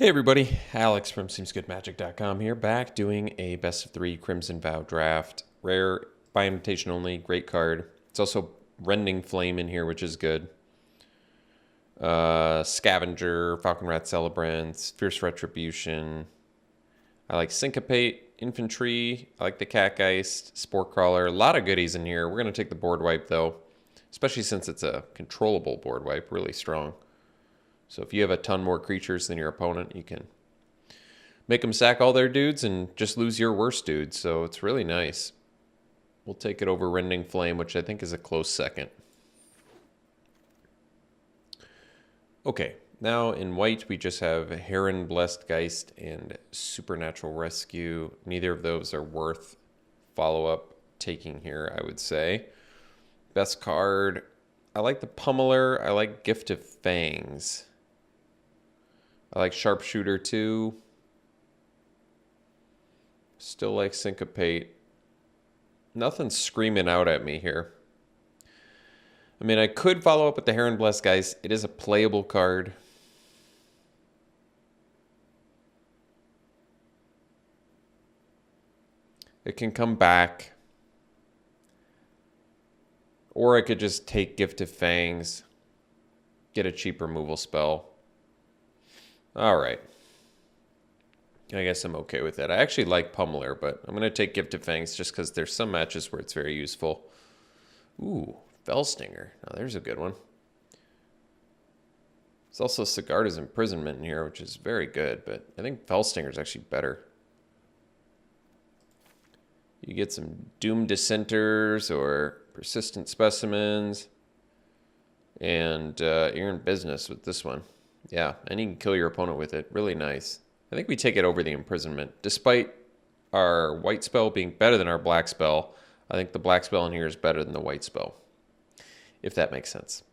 Hey everybody, Alex from SeemsGoodMagic.com here, back doing a best of 3 Crimson Vow draft. Rare, by invitation only, great card. It's also Rending Flame in here, which is good. Scavenger, Falconrat Celebrants, Fierce Retribution. I like Syncopate, Infantry. I like the Catgeist, Spore Crawler. A lot of goodies in here. We're going to take the board wipe though, especially since it's a controllable board wipe, really strong. So if you have a ton more creatures than your opponent, you can make them sack all their dudes and just lose your worst dudes. So it's really nice. We'll take it over Rending Flame, which I think is a close second. Okay, now in white we just have Heron Blessed Geist and Supernatural Rescue. Neither of those are worth follow-up taking here, I would say. Best card, I like the Pummeler. I like Gift of Fangs. I like Sharpshooter too. Still like Syncopate. Nothing's screaming out at me here. I mean, I could follow up with the Heron Blessed Geist. It is a playable card. It can come back. Or I could just take Gift of Fangs. Get a cheap removal spell. Alright. I guess I'm okay with that. I actually like Pummeler, but I'm going to take Gift of Fangs just because there's some matches where it's very useful. Ooh, Fellstinger. Now there's a good one. There's also Sigarda's Imprisonment in here, which is very good, but I think Fellstinger is actually better. You get some Doom Dissenters or Persistent Specimens, and you're in business with this one. Yeah, and you can kill your opponent with it. Really nice. I think we take it over the Imprisonment. Despite our white spell being better than our black spell, I think the black spell in here is better than the white spell. If that makes sense.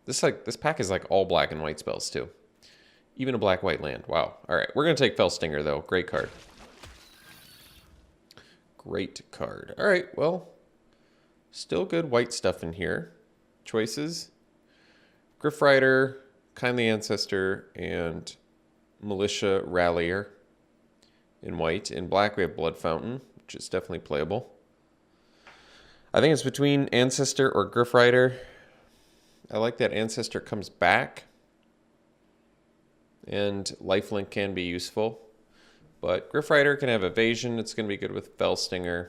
This pack is like all black and white spells too. Even a black-white land. Wow. Alright, we're going to take Fellstinger though. Great card. Great card. Alright, well, still good white stuff in here. Choices. Griffrider, Kindly Ancestor, and Militia Rallier in white. In black, we have Blood Fountain, which is definitely playable. I think it's between Ancestor or Griffrider. I like that Ancestor comes back, and Lifelink can be useful. But Griffrider can have Evasion. It's going to be good with Fellstinger.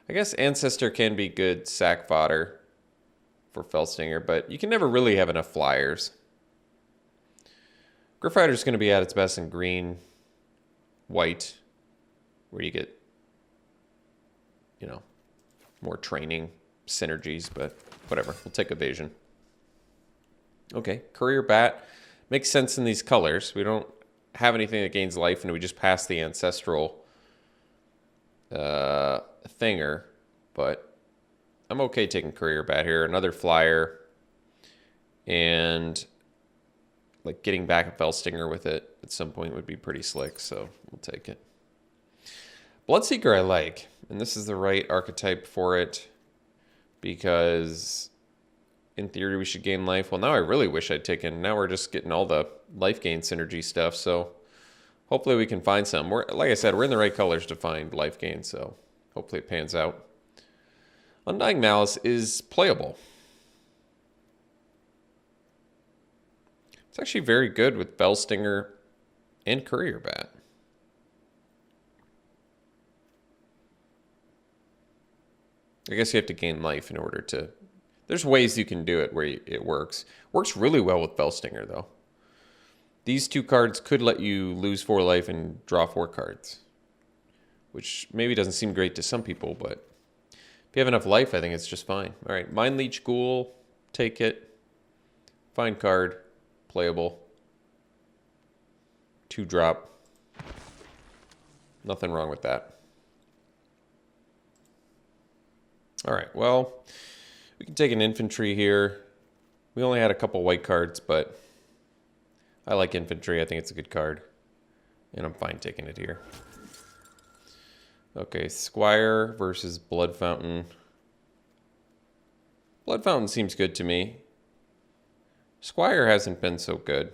I guess Ancestor can be good sack fodder for Fellstinger, but you can never really have enough flyers. Griffrider is going to be at its best in green, white, where you get, you know, more training synergies, but whatever. We'll take Evasion. Okay, Courier Bat makes sense in these colors. We don't have anything that gains life, and we just pass the Ancestral thinger, but I'm okay taking Courier Bat here. Another flyer. And like getting back a Fellstinger with it at some point would be pretty slick, so we'll take it. Bloodseeker I like, and this is the right archetype for it because in theory we should gain life. Well, now I really wish I'd taken, now we're just getting all the life gain synergy stuff, so hopefully we can find some. Like I said, we're in the right colors to find life gain, so hopefully it pans out. Undying Malice is playable. It's actually very good with Fellstinger and Courier Bat. I guess you have to gain life in order to... There's ways you can do it where it works. Works really well with Fellstinger, though. These two cards could let you lose 4 life and draw 4 cards, which maybe doesn't seem great to some people, but if you have enough life, I think it's just fine. All right, Mind Leech Ghoul, take it. Fine card, playable. 2-drop. Nothing wrong with that. All right, well, we can take an Infantry here. We only had a couple white cards, but I like Infantry. I think it's a good card, and I'm fine taking it here. Okay, Squire versus Blood Fountain. Blood Fountain seems good to me. Squire hasn't been so good.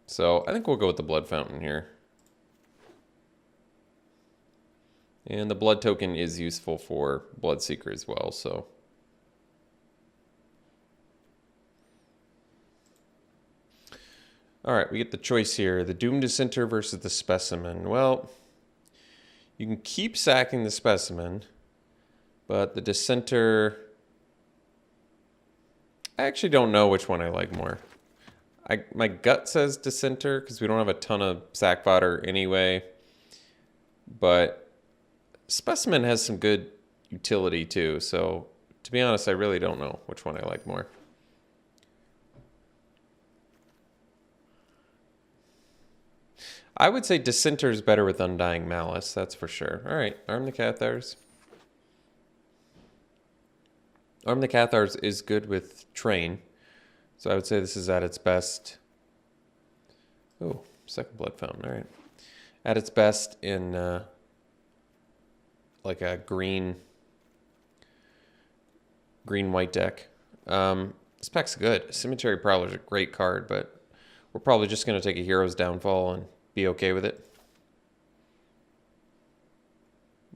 So I think we'll go with the Blood Fountain here. And the Blood token is useful for Bloodseeker as well, so. All right, we get the choice here. The Doom Dissenter versus the Specimen. Well, you can keep sacking the Specimen, but the Dissenter... I actually don't know which one I like more. My gut says Dissenter because we don't have a ton of sack fodder anyway. But Specimen has some good utility too. So to be honest, I really don't know which one I like more. I would say Dissenter is better with Undying Malice, that's for sure. All right, Arm the Cathars. Arm the Cathars is good with Train. So I would say this is at its best. Oh, second Blood Fountain, all right. At its best in like a green-white deck. This pack's good. Cemetery Prowler's a great card, but we're probably just going to take a Hero's Downfall and be okay with it.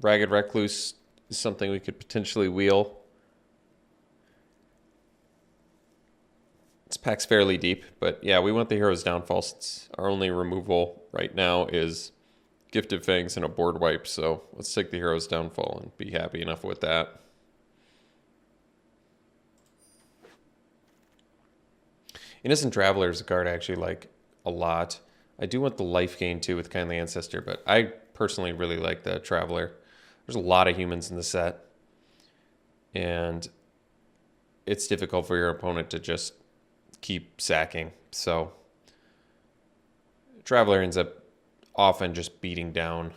Ragged Recluse is something we could potentially wheel. This pack's fairly deep, but yeah, we want the Hero's Downfall since our only removal right now is Gifted Fangs and a board wipe, so let's take the Hero's Downfall and be happy enough with that. Innocent Traveler is a card I actually like a lot. I do want the life gain too with Kindly Ancestor, but I personally really like the Traveler. There's a lot of humans in the set, and it's difficult for your opponent to just keep sacking. So Traveler ends up often just beating down,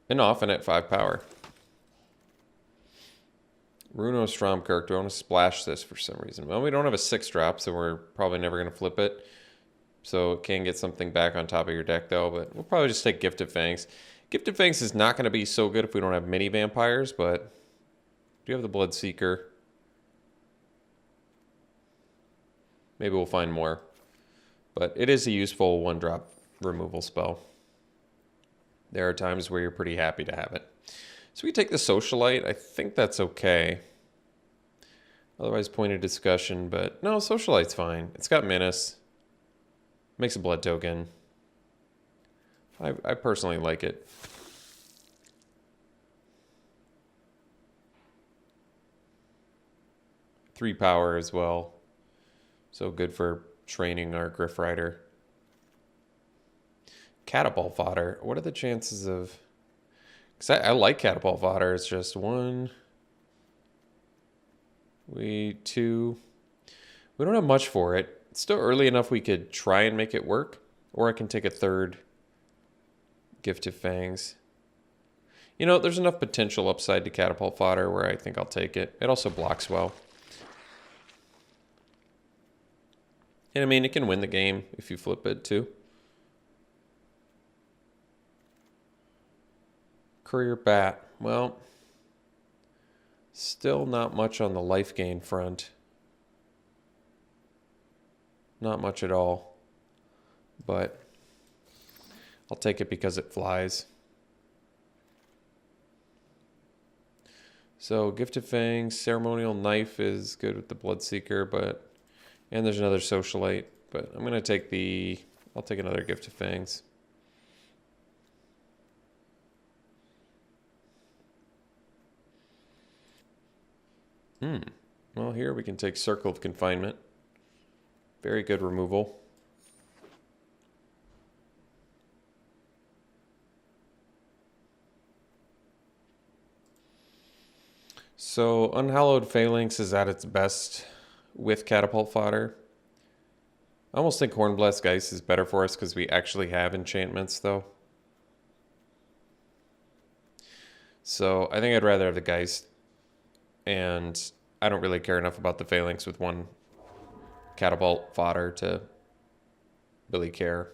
and often at 5 power. Runo Stromkirk, do I want to splash this for some reason? Well, we don't have a 6-drop, so we're probably never going to flip it. So it can get something back on top of your deck, though, but we'll probably just take Gifted Fangs. Gifted Fangs is not going to be so good if we don't have mini vampires, but we do have the Bloodseeker. Maybe we'll find more. But it is a useful 1-drop removal spell. There are times where you're pretty happy to have it. So we take the Socialite. I think that's okay. Otherwise, point of discussion, but no, Socialite's fine. It's got Menace. Makes a blood token. I personally like it. Three power as well. So good for training our Griff Rider. Catapult Fodder. What are the chances of... Because I like Catapult Fodder. It's just 1... 2... We don't have much for it. It's still early enough we could try and make it work. Or I can take a third Gifted Fangs. You know, there's enough potential upside to Catapult Fodder where I think I'll take it. It also blocks well. And I mean, it can win the game if you flip it too. Courier Bat. Well, still not much on the life gain front. Not much at all. But I'll take it because it flies. So Gifted Fangs, Ceremonial Knife is good with the Bloodseeker, but... And there's another Socialite, but I'm going to take the... I'll take another Gifted Fangs. Well, here we can take Circle of Confinement. Very good removal. So Unhallowed Phalanx is at its best with Catapult Fodder. I almost think Hornblessed Geist is better for us because we actually have enchantments, though. So I think I'd rather have the Geist, and I don't really care enough about the Phalanx with 1 Catapult Fodder to really care.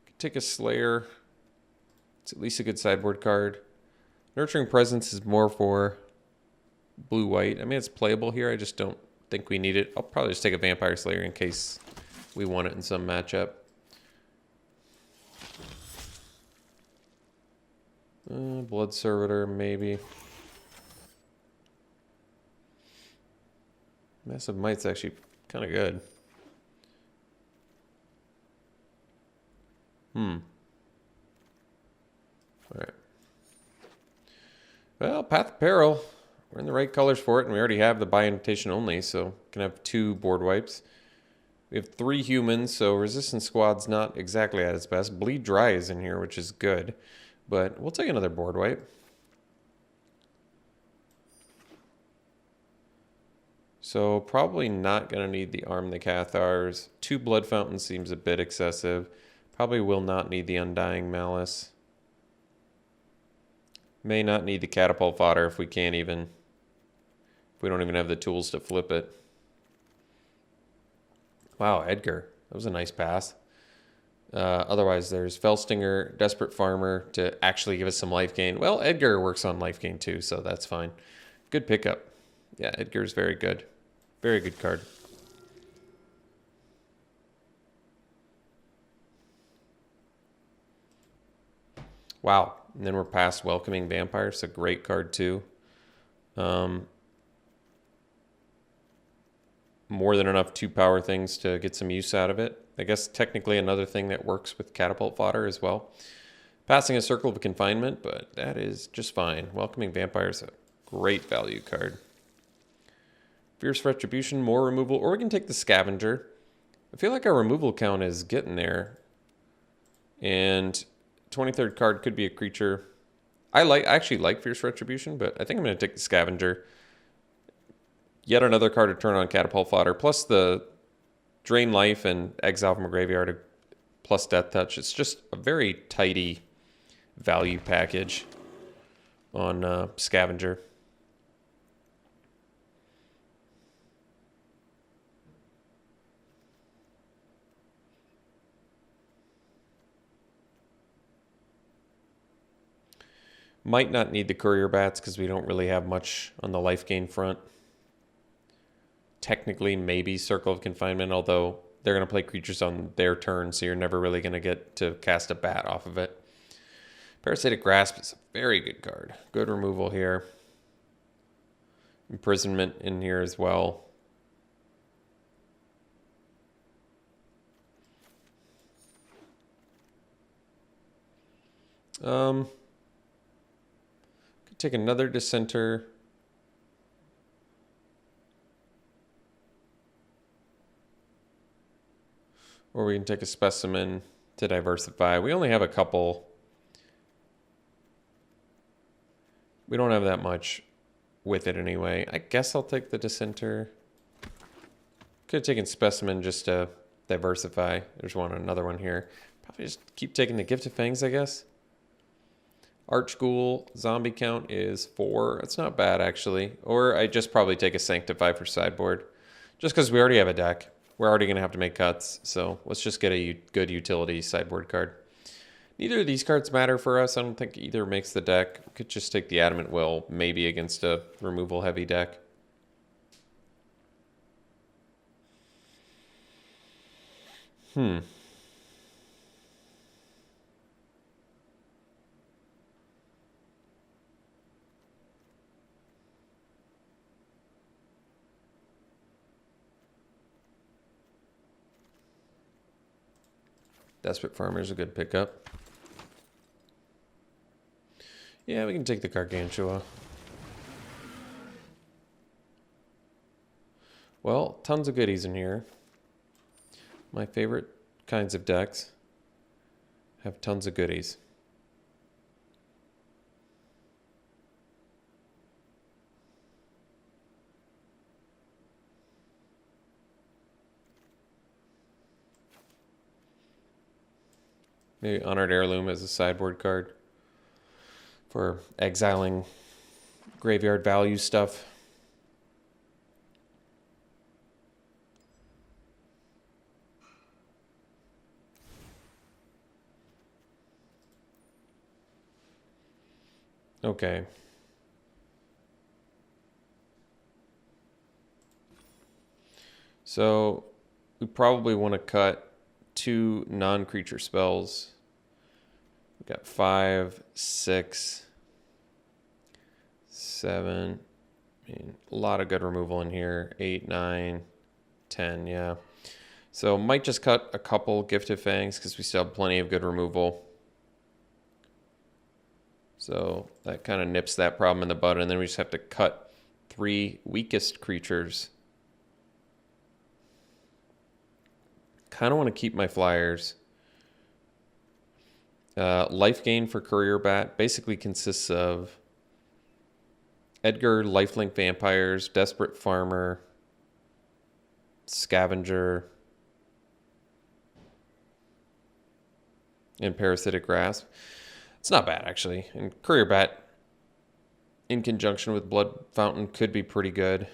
Could take a Slayer. It's at least a good sideboard card. Nurturing Presence is more for blue-white. I mean, it's playable here. I just don't think we need it. I'll probably just take a Vampire Slayer in case we won it in some matchup. Blood Servitor, maybe. Massive Might's actually kind of good. Alright. Well, Path of Peril. We're in the right colors for it, and we already have the by invitation only, so can have 2 board wipes. We have 3 humans, so Resistance Squad's not exactly at its best. Bleed Dry is in here, which is good, but we'll take another board wipe. So probably not going to need the Arm the Cathars. 2 Blood Fountains seems a bit excessive. Probably will not need the Undying Malice. May not need the Catapult Fodder if we can't even... If we don't even have the tools to flip it. Wow, Edgar. That was a nice pass. Otherwise, there's Felstinger, Desperate Farmer to actually give us some life gain. Well, Edgar works on life gain too, so that's fine. Good pickup. Yeah, Edgar's very good. Very good card. Wow. And then we're past Welcoming Vampire. It's a great card too. More than enough 2-power things to get some use out of it. I guess technically another thing that works with Catapult Fodder as well. Passing a Circle of Confinement, but that is just fine. Welcoming Vampire is a great value card. Fierce Retribution, more removal, or we can take the Scavenger. I feel like our removal count is getting there. And 23rd card could be a creature. I actually like Fierce Retribution, but I think I'm going to take the Scavenger. Yet another card to turn on Catapult Fodder, plus the Drain Life and Exile from a Graveyard, plus Death Touch. It's just a very tidy value package on Scavenger. Might not need the Courier Bats because we don't really have much on the life gain front. Technically, maybe Circle of Confinement, although they're going to play creatures on their turn, so you're never really going to get to cast a bat off of it. Parasitic Grasp is a very good card. Good removal here. Imprisonment in here as well. Could take another Dissenter. Or we can take a Specimen to diversify. We only have a couple. We don't have that much with it anyway. I guess I'll take the Dissenter. Could have taken Specimen just to diversify. There's another one here. Probably just keep taking the Gift of Fangs, I guess. Archghoul, zombie count is 4. That's not bad, actually. Or I just probably take a Sanctify for sideboard. Just because we already have a deck. We're already going to have to make cuts, so let's just get a good utility sideboard card. Neither of these cards matter for us. I don't think either makes the deck. We could just take the Adamant Will, maybe against a removal-heavy deck. Desperate Farmer is a good pickup. Yeah, we can take the Gargantua. Well, tons of goodies in here. My favorite kinds of decks have tons of goodies. Maybe Honored Heirloom as a sideboard card for exiling graveyard value stuff. Okay. So we probably want to cut 2 non-creature spells. We've got 5, 6, 7. I mean, a lot of good removal in here. 8, 9, 10, yeah. So might just cut a couple Gifted Fangs because we still have plenty of good removal. So that kind of nips that problem in the bud, and then we just have to cut 3 weakest creatures. Kind of want to keep my flyers. Life gain for Courier Bat basically consists of Edgar, Lifelink Vampires, Desperate Farmer, Scavenger, and Parasitic Grasp. It's not bad, actually. And Courier Bat, in conjunction with Blood Fountain, could be pretty good.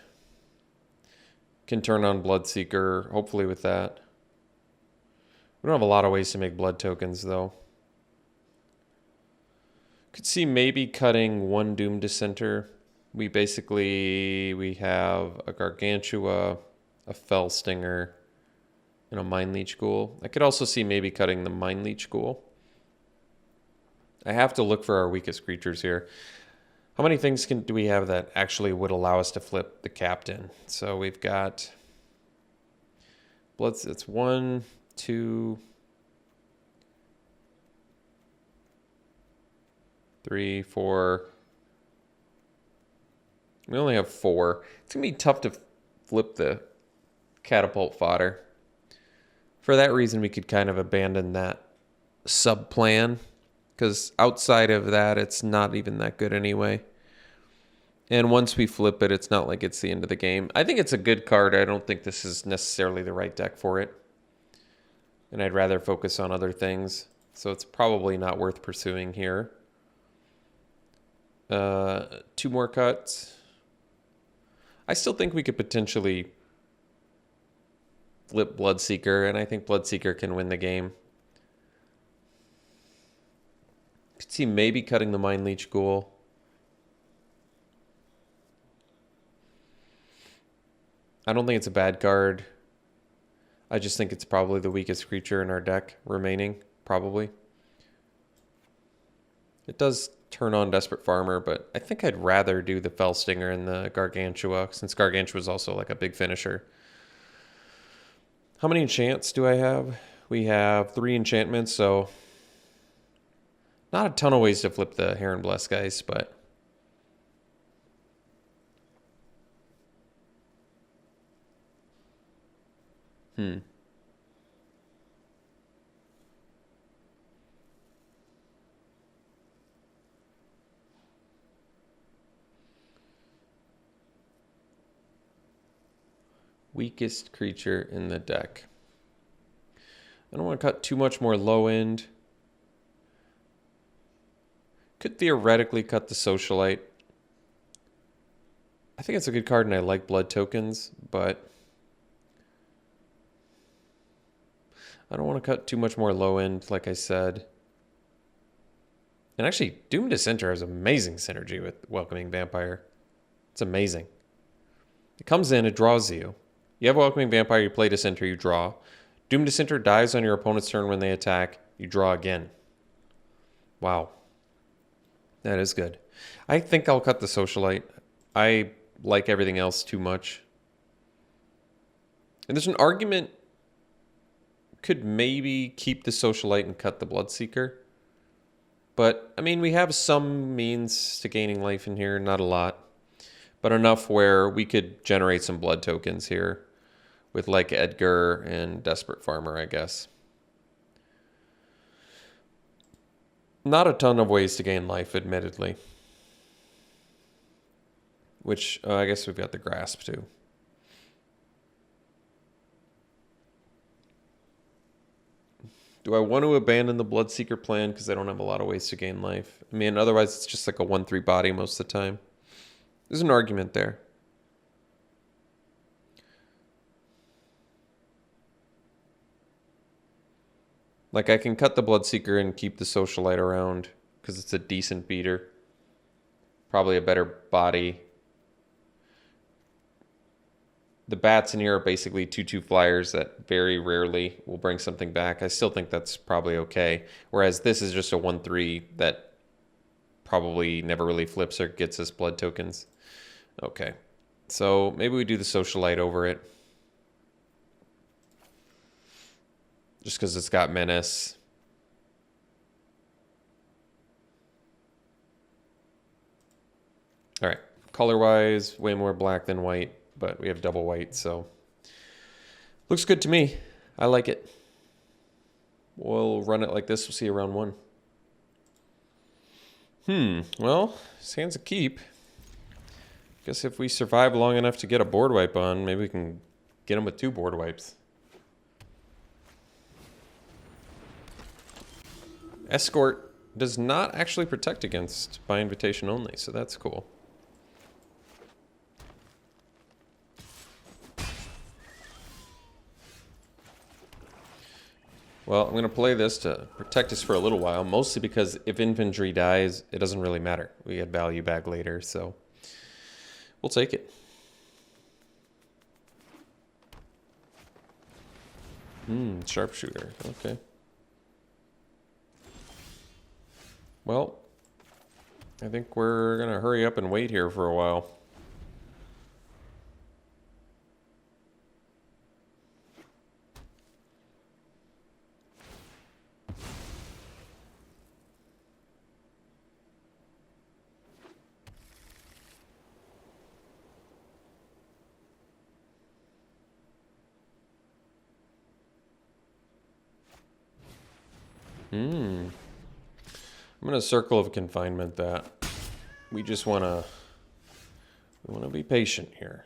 Can turn on Bloodseeker, hopefully with that. We don't have a lot of ways to make blood tokens, though. Could see maybe cutting 1 Doom Dissenter. We have a Gargantua, a Fell Stinger, and a Mind Leech Ghoul. I could also see maybe cutting the Mind Leech Ghoul. I have to look for our weakest creatures here. How many things do we have that actually would allow us to flip the Captain? So we've got Bloods. It's 1, 2, 3, 4. We only have 4. It's going to be tough to flip the Catapult Fodder. For that reason, we could kind of abandon that sub-plan, because outside of that, it's not even that good anyway. And once we flip it, it's not like it's the end of the game. I think it's a good card. I don't think this is necessarily the right deck for it. And I'd rather focus on other things. So it's probably not worth pursuing here. 2 more cuts. I still think we could potentially flip Bloodseeker, and I think Bloodseeker can win the game. Could see maybe cutting the Mind Leech Ghoul. I don't think it's a bad card. I just think it's probably the weakest creature in our deck remaining, probably. It does turn on Desperate Farmer, but I think I'd rather do the Fell Stinger and the Gargantua, since Gargantua is also like a big finisher. How many enchants do I have? We have 3 enchantments, so not a ton of ways to flip the Heron Bless guys, but weakest creature in the deck. I don't want to cut too much more low end. Could theoretically cut the Socialite. I think it's a good card and I like blood tokens, but I don't want to cut too much more low end, like I said. And actually, Doom Dissenter has amazing synergy with Welcoming Vampire. It's amazing. It comes in, it draws you. You have Welcoming Vampire, you play Dissenter, you draw. Doom Dissenter dies on your opponent's turn when they attack. You draw again. Wow. That is good. I think I'll cut the Socialite. I like everything else too much. And there's an argument, could maybe keep the Socialite and cut the Bloodseeker. But, I mean, we have some means to gaining life in here, not a lot. But enough where we could generate some blood tokens here with like Edgar and Desperate Farmer, I guess. Not a ton of ways to gain life, admittedly. Which, I guess we've got the Grasp, too. Do I want to abandon the Bloodseeker plan because I don't have a lot of ways to gain life? I mean, otherwise it's just like a 1/3 body most of the time. There's an argument there. Like, I can cut the Bloodseeker and keep the Socialite around because it's a decent beater. Probably a better body. the bats in here are basically 2/2 flyers that very rarely will bring something back. I still think that's probably okay. Whereas this is just a 1/3 that probably never really flips or gets us blood tokens. Okay. So maybe we do the Socialite over it. Just because it's got Menace. All right. Color-wise, way more black than white, but we have double white, so looks good to me. I like it. We'll run it like this. We'll see you round 1. Well, his hand's a keep. Guess if we survive long enough to get a board wipe on, maybe we can get him with 2 board wipes. Escort does not actually protect against by invitation only, so that's cool. Well, I'm going to play this to protect us for a little while, mostly because if infantry dies, it doesn't really matter. We get value back later, so we'll take it. Sharpshooter. Okay. Well, I think we're going to hurry up and wait here for a while. I'm going to Circle of Confinement that. We just want to be patient here.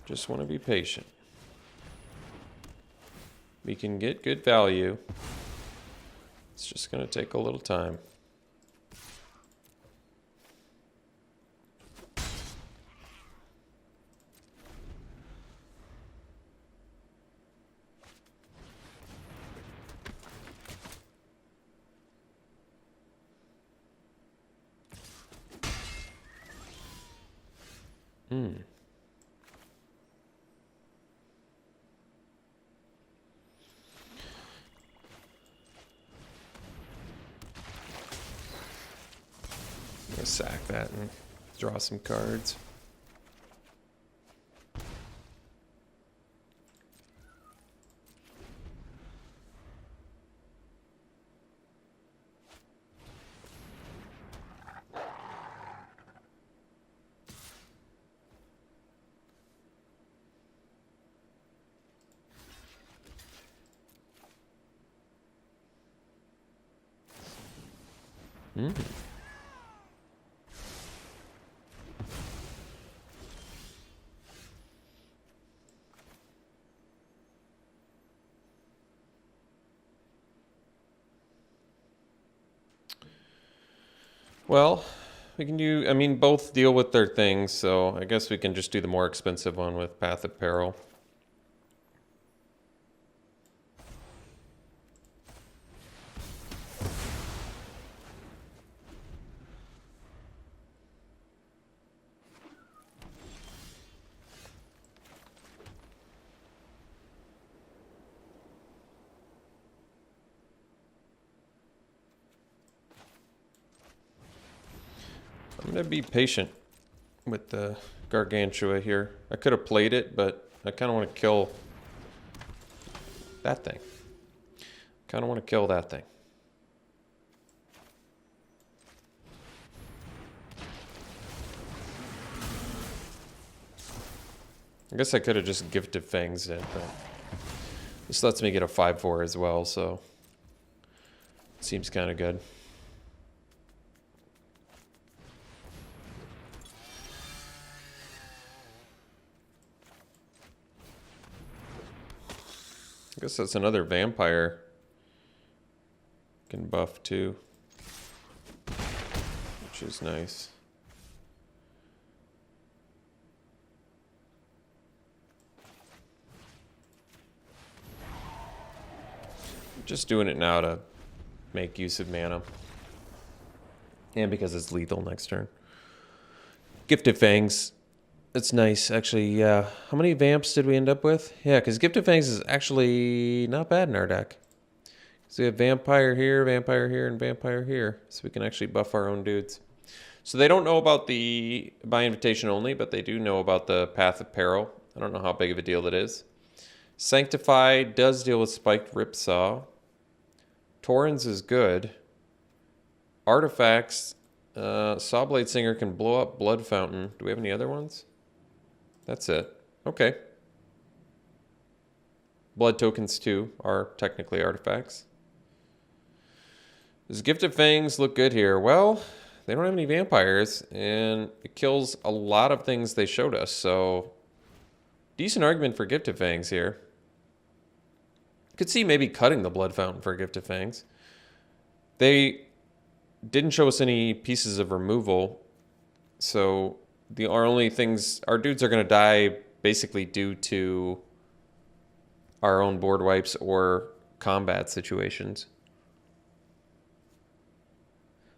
Just want to be patient. We can get good value. It's just going to take a little time. I'm gonna sack that and draw some cards. Well, we can do, I mean, both deal with their things, so I guess we can just do the more expensive one with Path of Peril. I'm going to be patient with the Gargantua here. I could have played it, but I kind of want to kill that thing. Kind of want to kill that thing. I guess I could have just Gifted Fangs it, but this lets me get a 5/4 as well, so it seems kind of good. I guess that's another vampire can buff too, which is nice. I'm just doing it now to make use of mana, and because it's lethal next turn. Gifted Fangs It's nice, actually, yeah. How many vamps did we end up with? Yeah, because Gift of Fangs is actually not bad in our deck. So we have Vampire here, and Vampire here. So we can actually buff our own dudes. So they don't know about the by invitation only, but they do know about the Path of Peril. I don't know how big of a deal that is. Sanctify does deal with Spiked Ripsaw. Torrens is good. Artifacts, Sawblade Singer can blow up Blood Fountain. Do we have any other ones? That's it. Okay. Blood tokens too are technically artifacts. Does Gift of Fangs look good here? Well, they don't have any vampires, and it kills a lot of things they showed us, so decent argument for Gift of Fangs here. Could see maybe cutting the Blood Fountain for Gift of Fangs. They didn't show us any pieces of removal, so our only things, our dudes are going to die basically due to our own board wipes or combat situations.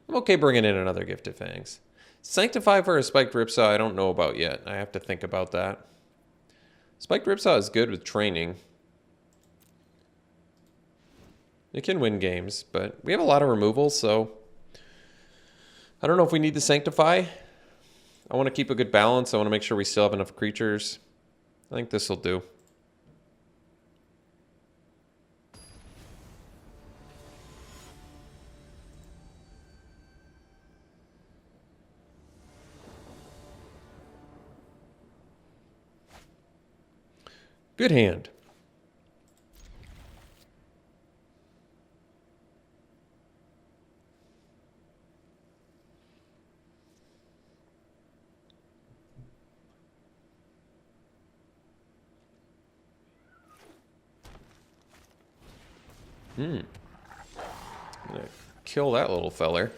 I'm okay bringing in another Gift of Fangs. Sanctify for a Spiked Ripsaw, I don't know about yet. I have to think about that. Spiked Ripsaw is good with training. It can win games, but we have a lot of removals, so I don't know if we need to Sanctify. I want to keep a good balance. I want to make sure we still have enough creatures. I think this will do. Good hand. I'm gonna kill that little feller.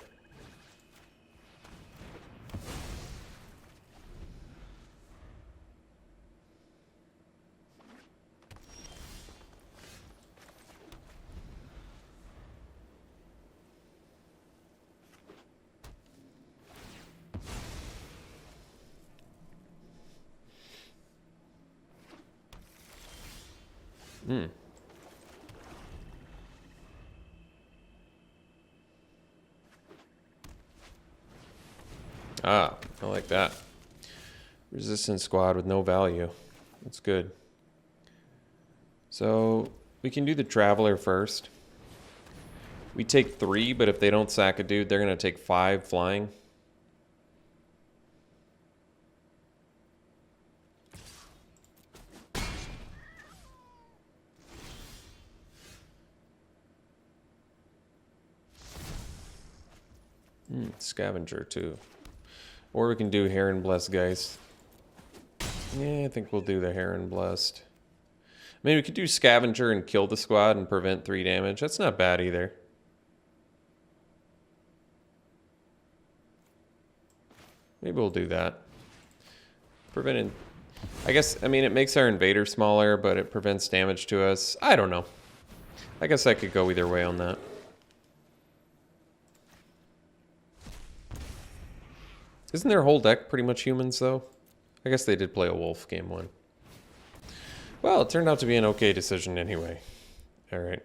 Ah, I like that. Resistance squad with no value. That's good. So we can do the Traveler first. We take 3, but if they don't sack a dude, they're going to take 5 flying. Scavenger too. Or we can do Heron Blessed Geist. Yeah, I think we'll do the Heron Blessed. I mean, we could do Scavenger and kill the squad and prevent 3 damage. That's not bad either. Maybe we'll do that. Preventing... I guess, I mean, it makes our invader smaller, but it prevents damage to us. I don't know. I guess I could go either way on that. Isn't their whole deck pretty much humans, though? I guess they did play a wolf game 1. Well, it turned out to be an okay decision anyway. All right.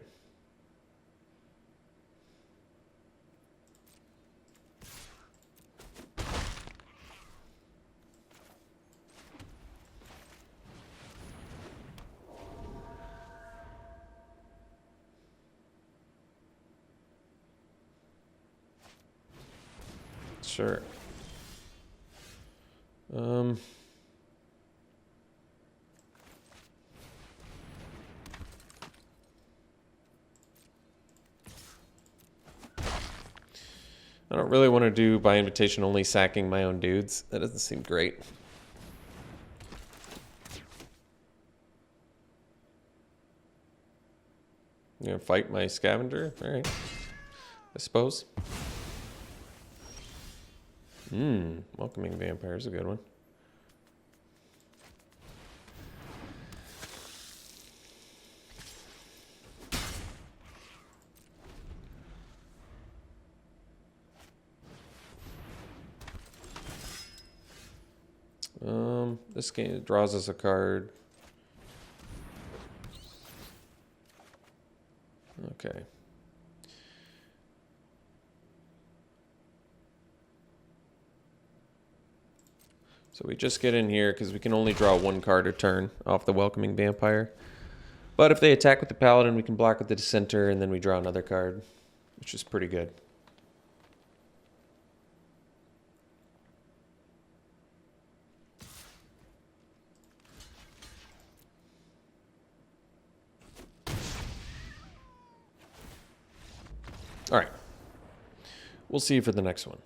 Sure. I don't really want to do by invitation only sacking my own dudes. That doesn't seem great. You gonna fight my scavenger? All right. I suppose. Welcoming Vampire is a good one. This game draws us a card. Okay. So we just get in here because we can only draw one card a turn off the Welcoming Vampire. But if they attack with the Paladin, we can block with the Dissenter, and then we draw another card, which is pretty good. All right. We'll see you for the next one.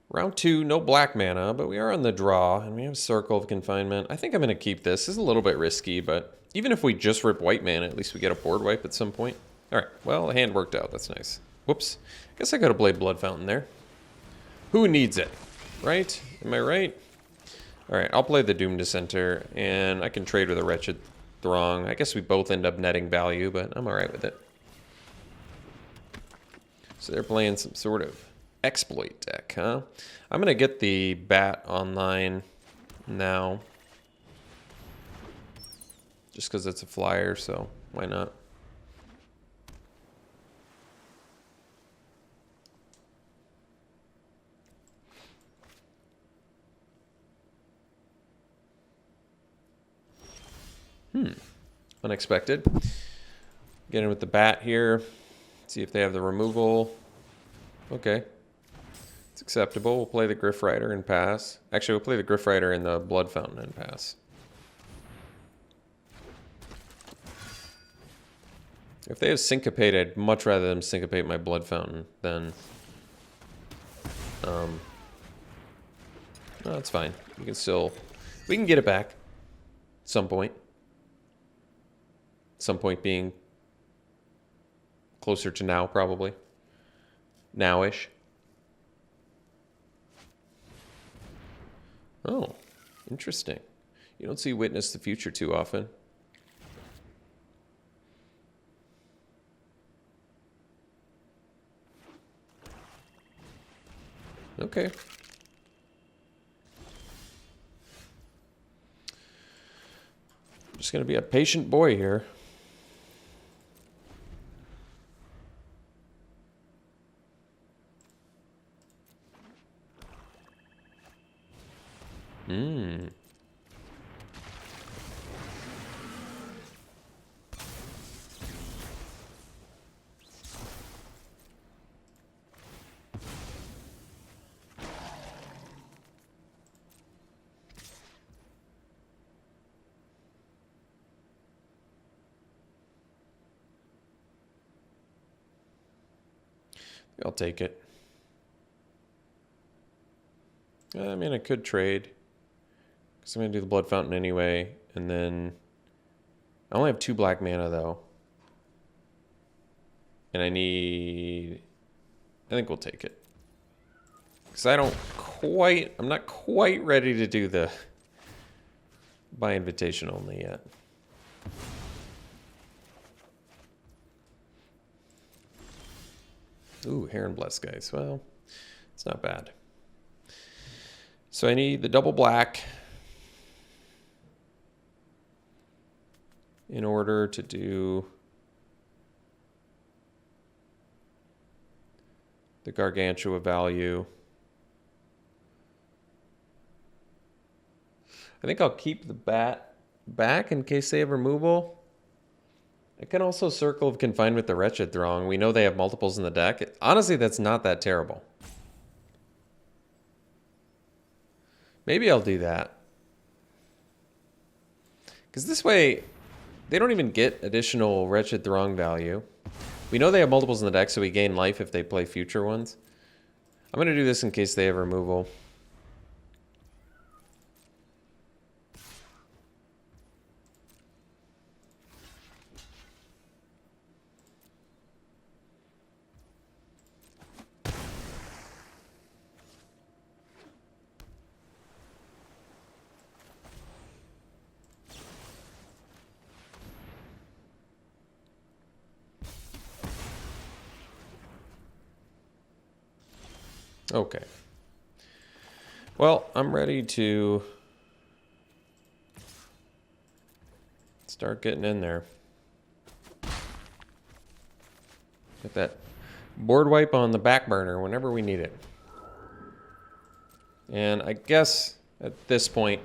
Round 2, no black mana, but we are on the draw, and we have Circle of Confinement. I think I'm going to keep this. This is a little bit risky, but even if we just rip white mana, at least we get a board wipe at some point. All right, well, the hand worked out. That's nice. Whoops. Guess I could have played Blood Fountain there. Who needs it, right? Am I right? All right, I'll play the Doom Dissenter, and I can trade with a Wretched Throng. I guess we both end up netting value, but I'm all right with it. So they're playing some sort of exploit deck, huh? I'm going to get the Bat online now. Just because it's a flyer, so why not? Unexpected. Get in with the Bat here. See if they have the removal. Okay. It's acceptable. We'll play the Griff Rider and pass. Actually, we'll play the Griff Rider and the Blood Fountain and pass. If they have Syncopate, I'd much rather them syncopate my Blood Fountain than... No, that's fine. We can still... We can get it back. At some point. Some point being... closer to now, probably. Now-ish. Oh, interesting. You don't see Witness the Future too often. Okay. Just gonna be a patient boy here. I'll take it. I mean, I could trade. Because I'm going to do the Blood Fountain anyway. And then... I only have 2 black mana, though. And I need... I think we'll take it. Because I don't quite... I'm not quite ready to do the... by invitation only yet. Ooh, Heron Bless, guys. Well, it's not bad. So I need the double black in order to do the Gargantua value. I think I'll keep the Bat back in case they have removal. I can also Circle of Confinement with the Wretched Throng. We know they have multiples in the deck. Honestly, that's not that terrible. Maybe I'll do that. Because this way, they don't even get additional Wretched Throng value. We know they have multiples in the deck, so we gain life if they play future ones. I'm going to do this in case they have removal. Okay. Well, I'm ready to start getting in there. Get that board wipe on the back burner whenever we need it. And I guess at this point,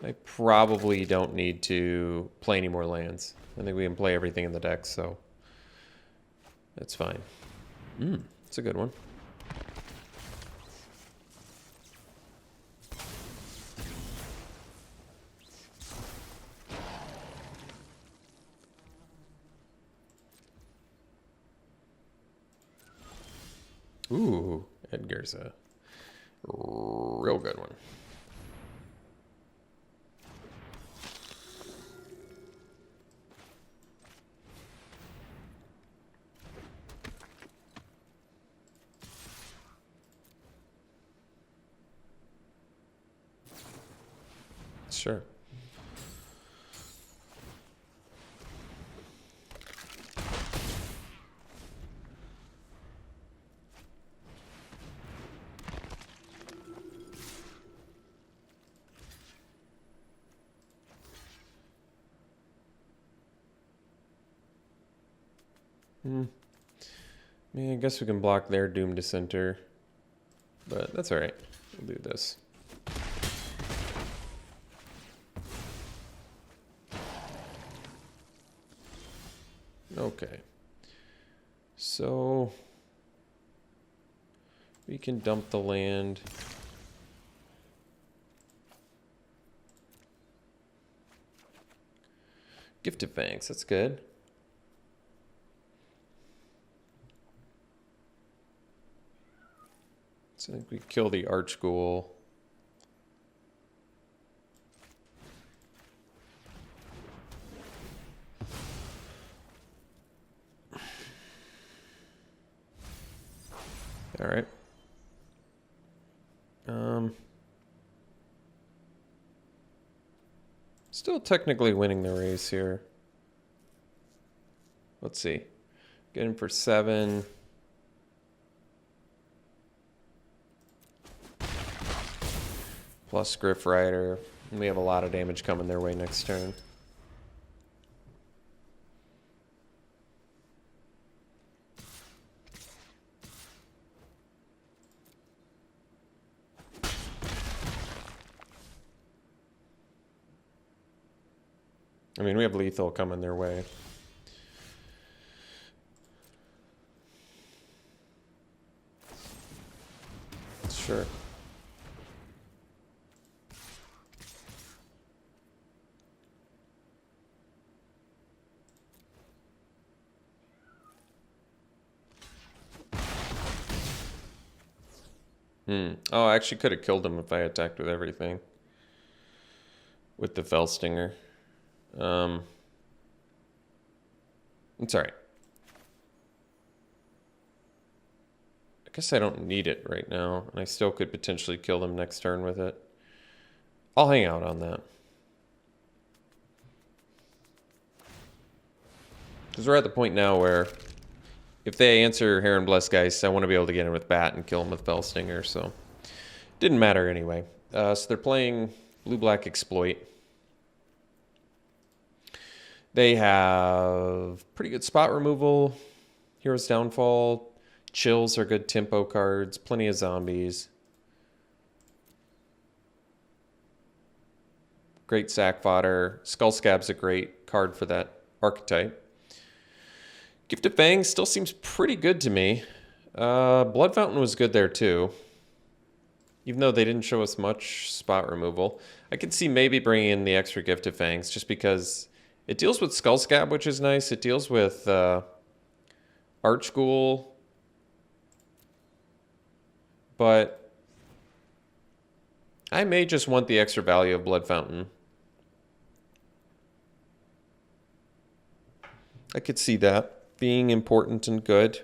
I probably don't need to play any more lands. I think we can play everything in the deck, so that's fine. It's a good one. Ooh, Edgar's a real good one. Sure. I mean, I guess we can block their Doom Dissenter, but that's all right. We'll do this. Okay. So we can dump the land. Gift of Fangs, that's good. So I think we kill the Archghoul. All right. Still technically winning the race here. Let's see. Get him for 7. Plus Griff Rider. And we have a lot of damage coming their way next turn. I mean, we have lethal coming their way. Sure. Oh, I actually could have killed him if I attacked with everything. With the Felstinger. It's alright. I guess I don't need it right now, and I still could potentially kill them next turn with it. I'll hang out on that. Because we're at the point now where if they answer Heron Blessgeist, I want to be able to get in with Bat and kill him with Felstinger, so didn't matter anyway. So they're playing Blue-Black Exploit. They have pretty good spot removal, Hero's Downfall, Chills are good tempo cards, plenty of zombies. Great sack fodder. Skull Scab's a great card for that archetype. Gift of Fangs still seems pretty good to me. Blood Fountain was good there too. Even though they didn't show us much spot removal. I could see maybe bringing in the extra Gift of Fangs just because it deals with Skull Scab, which is nice. It deals with Archghoul. But I may just want the extra value of Blood Fountain. I could see that being important and good.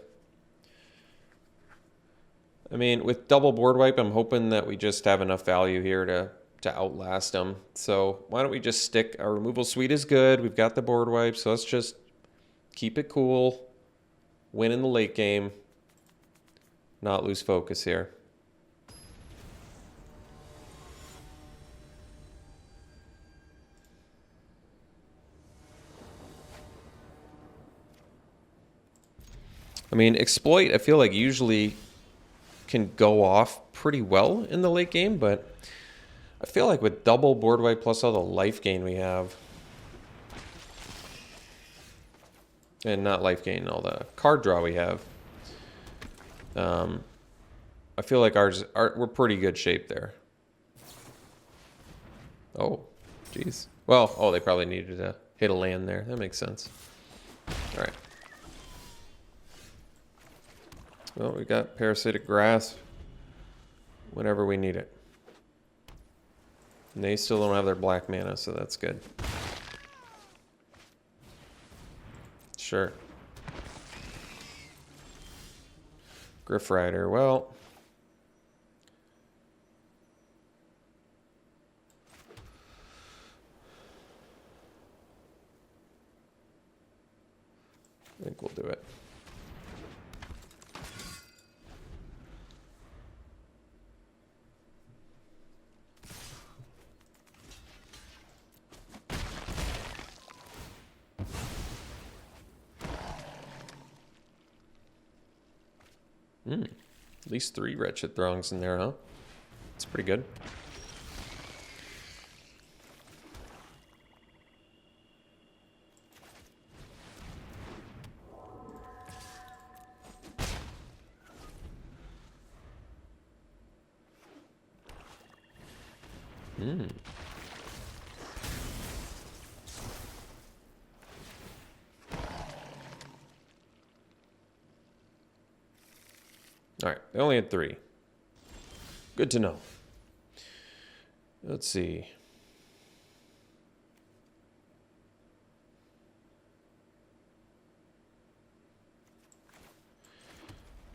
I mean, with double board wipe, I'm hoping that we just have enough value here to outlast them. So why don't we just stick, our removal suite is good. We've got the board wipe, so let's just keep it cool, win in the late game, not lose focus here. I mean, Exploit, I feel like usually can go off pretty well in the late game, but I feel like with double board wipe plus all the life gain we have, and not life gain, all the card draw we have, I feel like we're pretty good shape there. Oh, jeez. Well, oh, they probably needed to hit a land there. That makes sense. All right. Well, we got Parasitic Grasp whenever we need it. And they still don't have their black mana, so that's good. Sure. Griff Rider, well. I think we'll do it. At least 3 Wretched Throngs in there, huh? That's pretty good. All right, they only had 3. Good to know. Let's see.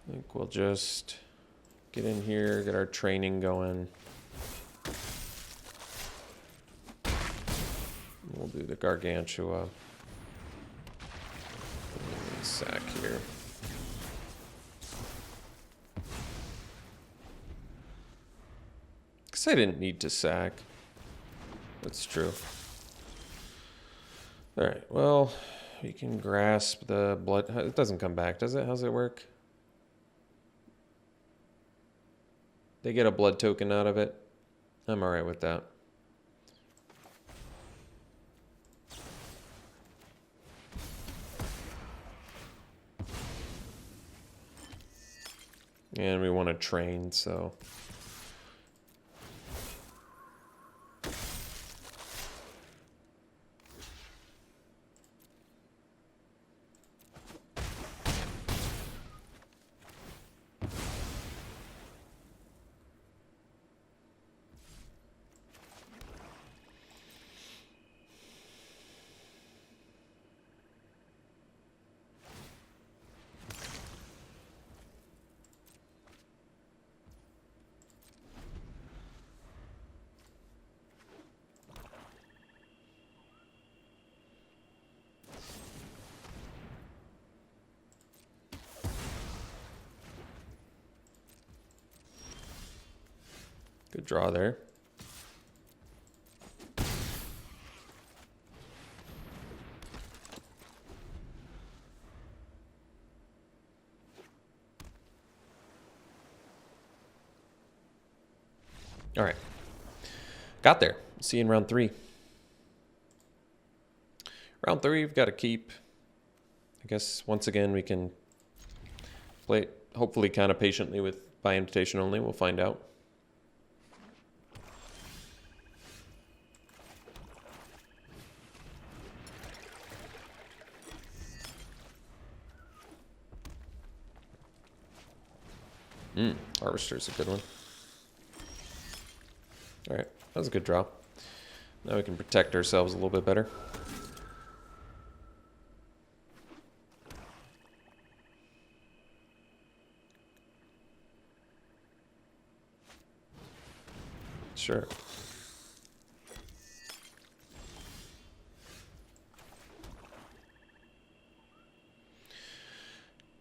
I think we'll just get in here, get our training going. We'll do the Gargantua. Sack here. Guess I didn't need to sack. That's true. Alright, well, we can grasp the blood. It doesn't come back, does it? How's it work? They get a blood token out of it. I'm alright with that. And we want to train, so... Good draw there. All right. Got there. See you in round 3. Round 3, we've got to keep. I guess once again we can play it hopefully kind of patiently with by invitation only. We'll find out. Harvester's a good one. All right, that was a good draw. Now we can protect ourselves a little bit better. Sure.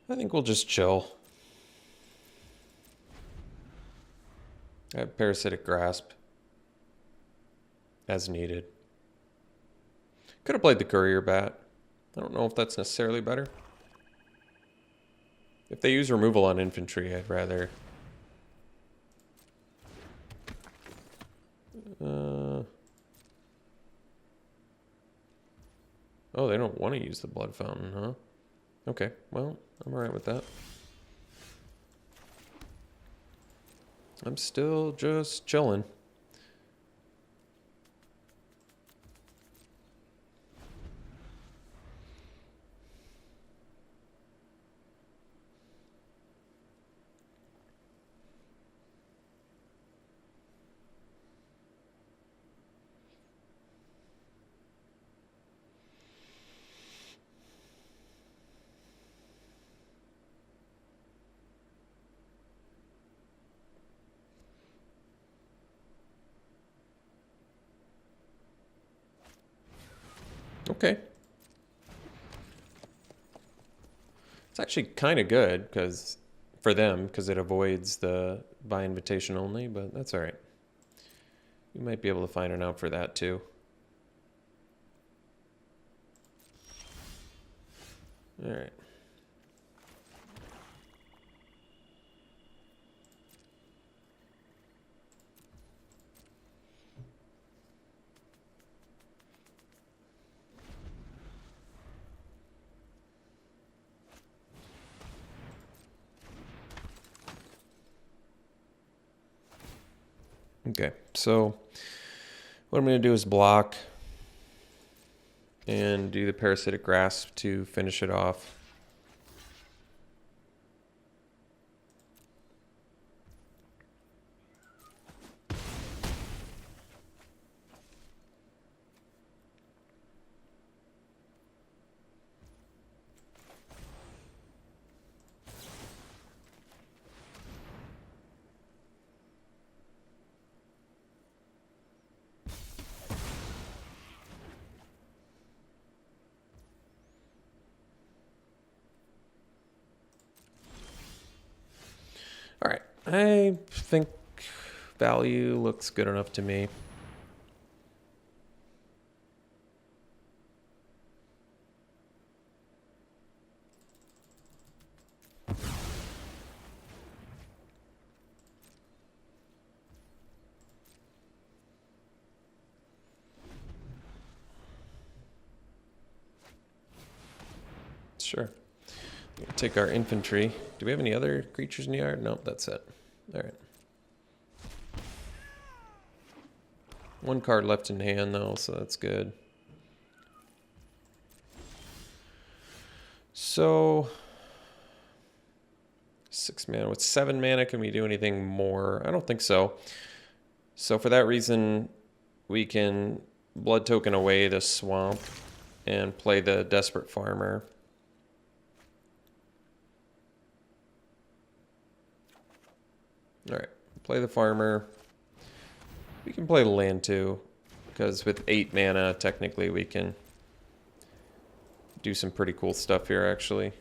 I think we'll just chill. I have Parasitic Grasp as needed. Could have played the Courier Bat. I don't know if that's necessarily better. If they use removal on infantry, I'd rather... Oh, they don't want to use the blood fountain, huh? Okay, well, I'm alright with that. I'm still just chilling. Okay. It's actually kind of good because for them, because it avoids the by invitation only, but that's all right. You might be able to find an out for that too. All right. Okay, so what I'm going to do is block and do the Parasitic Grasp to finish it off. All right, I think value looks good enough to me. Sure. Take our infantry. Do we have any other creatures in the yard? Nope, that's it. All right. One card left in hand, though, so that's good. So, 6 mana. With 7 mana, can we do anything more? I don't think so. So for that reason, we can blood token away the swamp and play the Desperate Farmer. All right, play the farmer. We can play the land too, because with 8 mana, technically we can do some pretty cool stuff here, actually.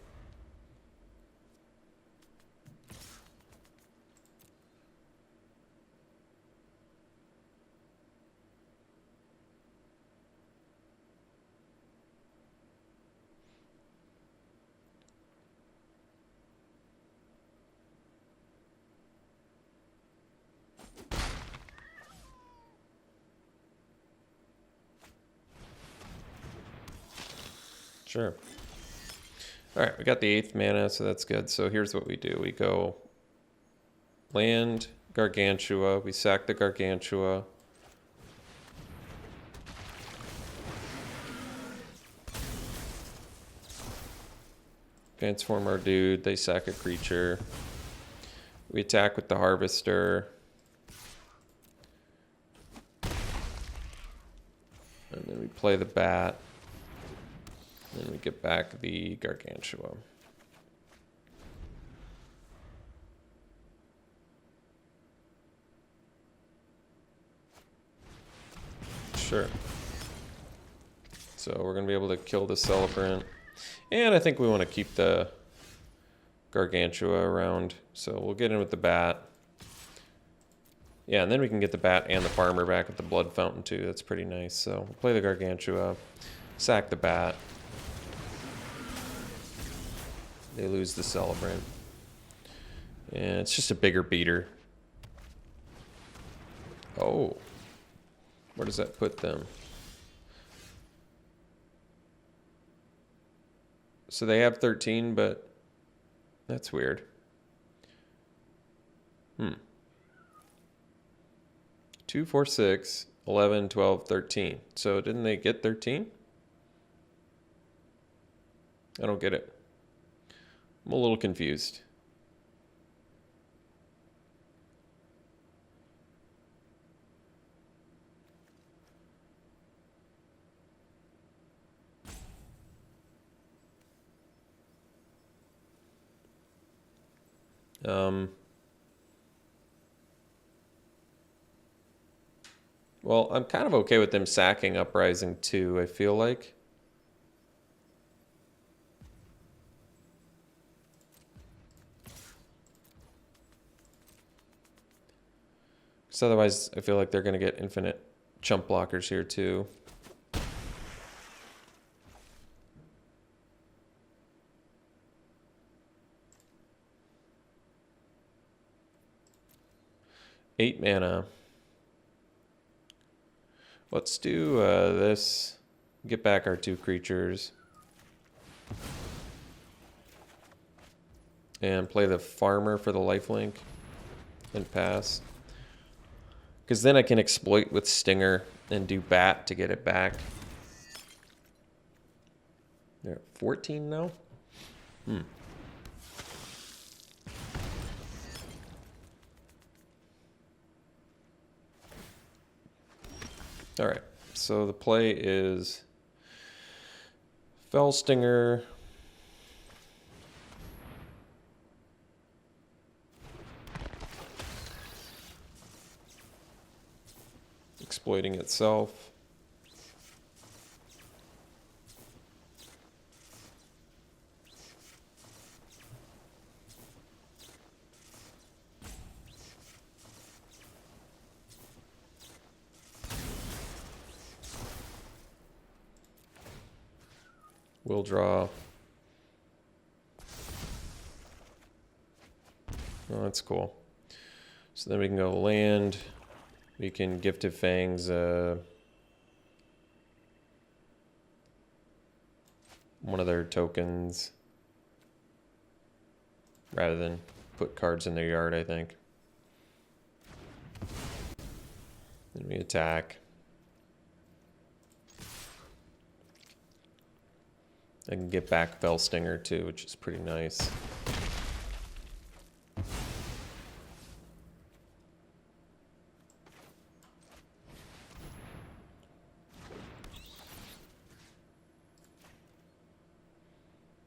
Sure. All right, we got the 8th mana, so that's good. So here's what we do. We go land Gargantua. We sack the Gargantua. Transform our dude. They sack a creature. We attack with the Harvester. And then we play the bat. And we get back the Gargantua. Sure. So we're going to be able to kill the Celebrant. And I think we want to keep the Gargantua around. So we'll get in with the bat. Yeah, and then we can get the bat and the farmer back at the Blood Fountain too. That's pretty nice. So we'll play the Gargantua, sack the bat. They lose the Celebrant. And it's just a bigger beater. Oh. Where does that put them? So they have 13, but that's weird. 2, 4, 6, 11, 12, 13. So didn't they get 13? I don't get it. I'm a little confused. Well, I'm kind of okay with them sacking Uprising too, I feel like. Because otherwise, I feel like they're going to get infinite chump blockers here too. Eight mana. Let's do this. Get back our 2 creatures. And play the farmer for the lifelink. And pass. Because then I can exploit with Stinger and do bat to get it back. They're at 14 now? All right, so the play is Fell Stinger. Exploiting itself. We'll draw. Oh, that's cool. So then we can go land. We can Gifted Fangs one of their tokens rather than put cards in their yard, I think. Then we attack. I can get back Fell Stinger too, which is pretty nice.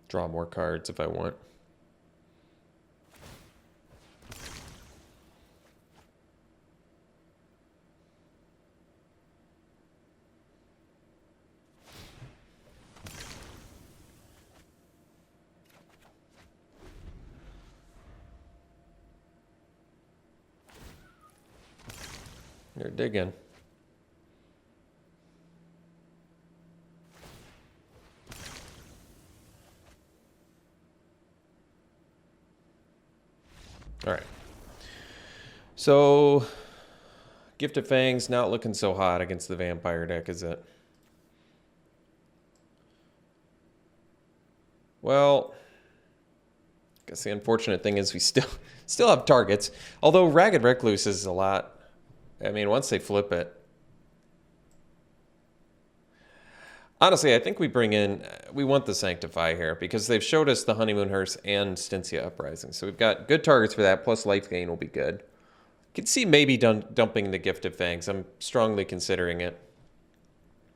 Draw more cards if I want. You're digging. All right. So, Gift of Fangs not looking so hot against the vampire deck, is it? Well, I guess the unfortunate thing is we still have targets. Although Ragged Recluse is a lot. I mean, once they flip it. Honestly, I think we want the Sanctify here because they've showed us the Honeymoon Hearse and Styncia Uprising. So we've got good targets for that, plus life gain will be good. Could see maybe dumping the Gift of Fangs. I'm strongly considering it.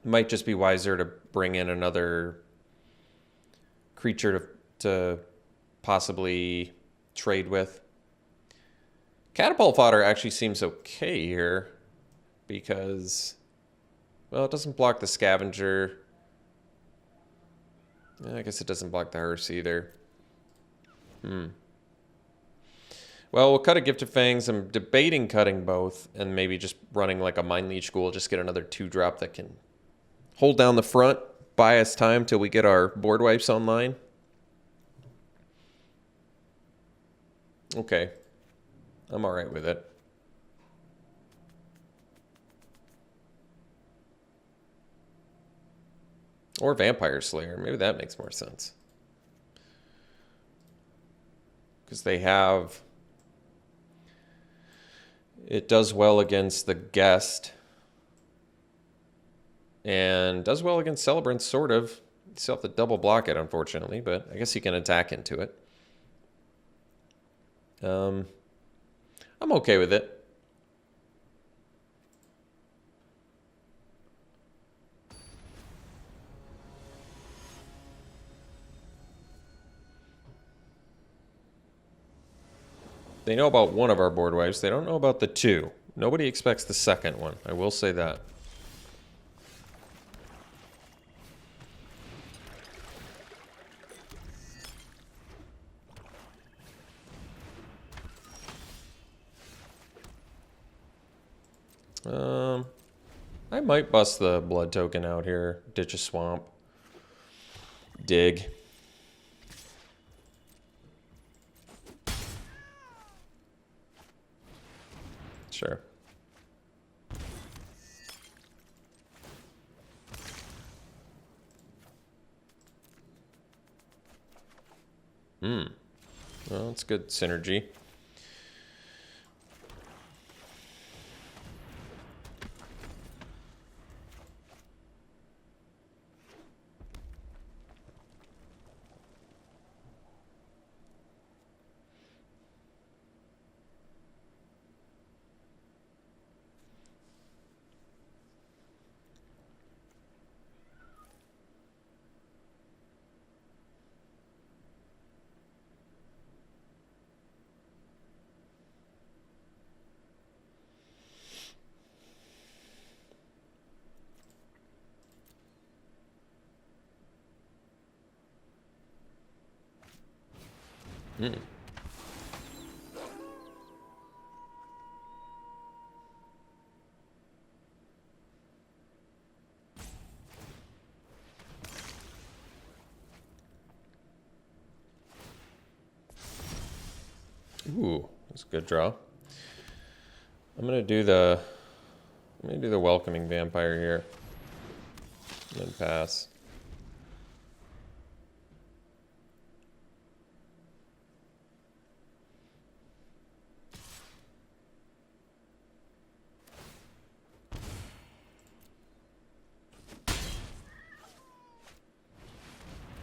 Might just be wiser to bring in another creature to possibly trade with. Catapult Fodder actually seems okay here because, well, it doesn't block the Scavenger. I guess it doesn't block the Hearse either. Well, we'll cut a Gift of Fangs. I'm debating cutting both and maybe just running like a Mind Leech Ghoul. Just get another 2-drop that can hold down the front, buy us time till we get our board wipes online. Okay. I'm alright with it. Or Vampire Slayer. Maybe that makes more sense. Because they have... It does well against the Guest. And does well against Celebrants, sort of. You still have to double block it, unfortunately. But I guess you can attack into it. I'm okay with it. They know about one of our board wipes. They don't know about the two. Nobody expects the second one. I will say that. I might bust the blood token out here. Ditch a swamp. Dig. Sure. Well, it's good synergy. Ooh, that's a good draw. I'm gonna do the welcoming vampire here. And then pass.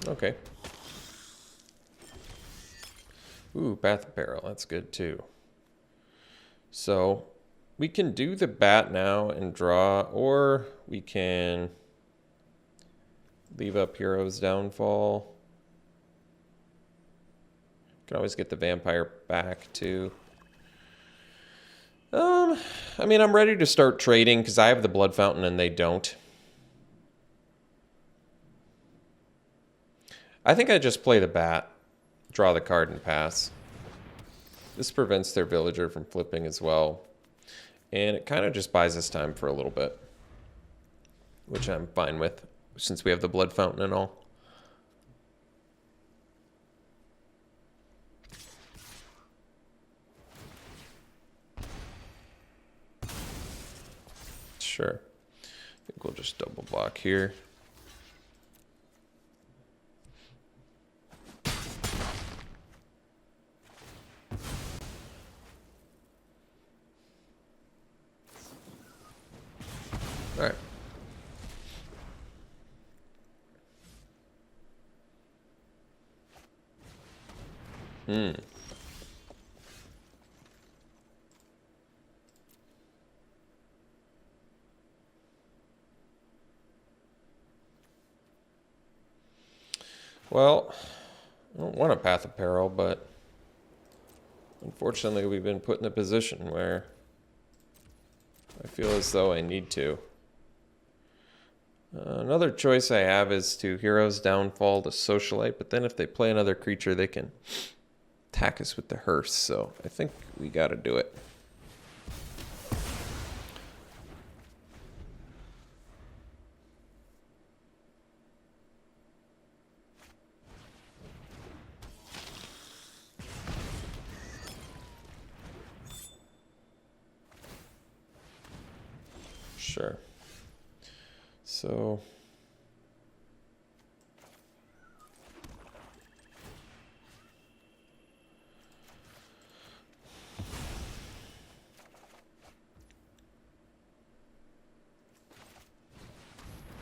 Okay. Ooh, Bath Barrel. That's good too. So we can do the bat now and draw, or we can leave up Hero's Downfall. Can always get the vampire back too. I mean, I'm ready to start trading because I have the Blood Fountain and they don't. I think I just play the bat, draw the card, and pass. This prevents their villager from flipping as well. And it kind of just buys us time for a little bit, which I'm fine with since we have the Blood Fountain and all. Sure. I think we'll just double block here. All right. Well, I don't want a Path of Peril, but unfortunately we've been put in a position where I feel as though I need to. Another choice I have is to Hero's Downfall to Socialite, but then if they play another creature, they can attack us with the hearse, so I think we gotta do it. Sure. So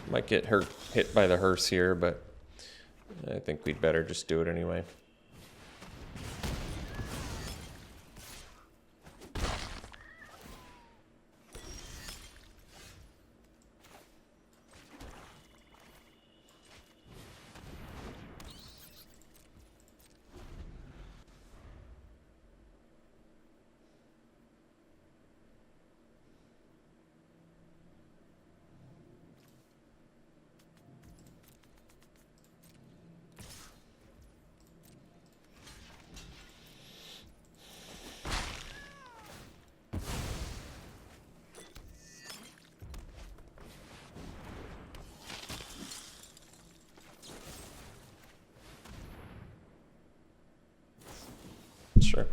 might get hit by the hearse here, but I think we'd better just do it anyway. Sure.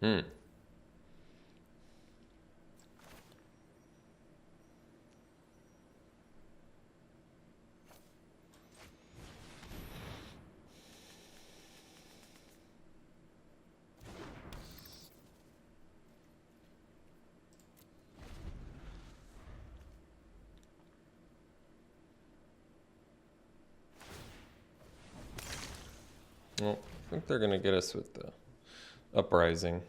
Hmm. Well, I think they're gonna get us with the uprising.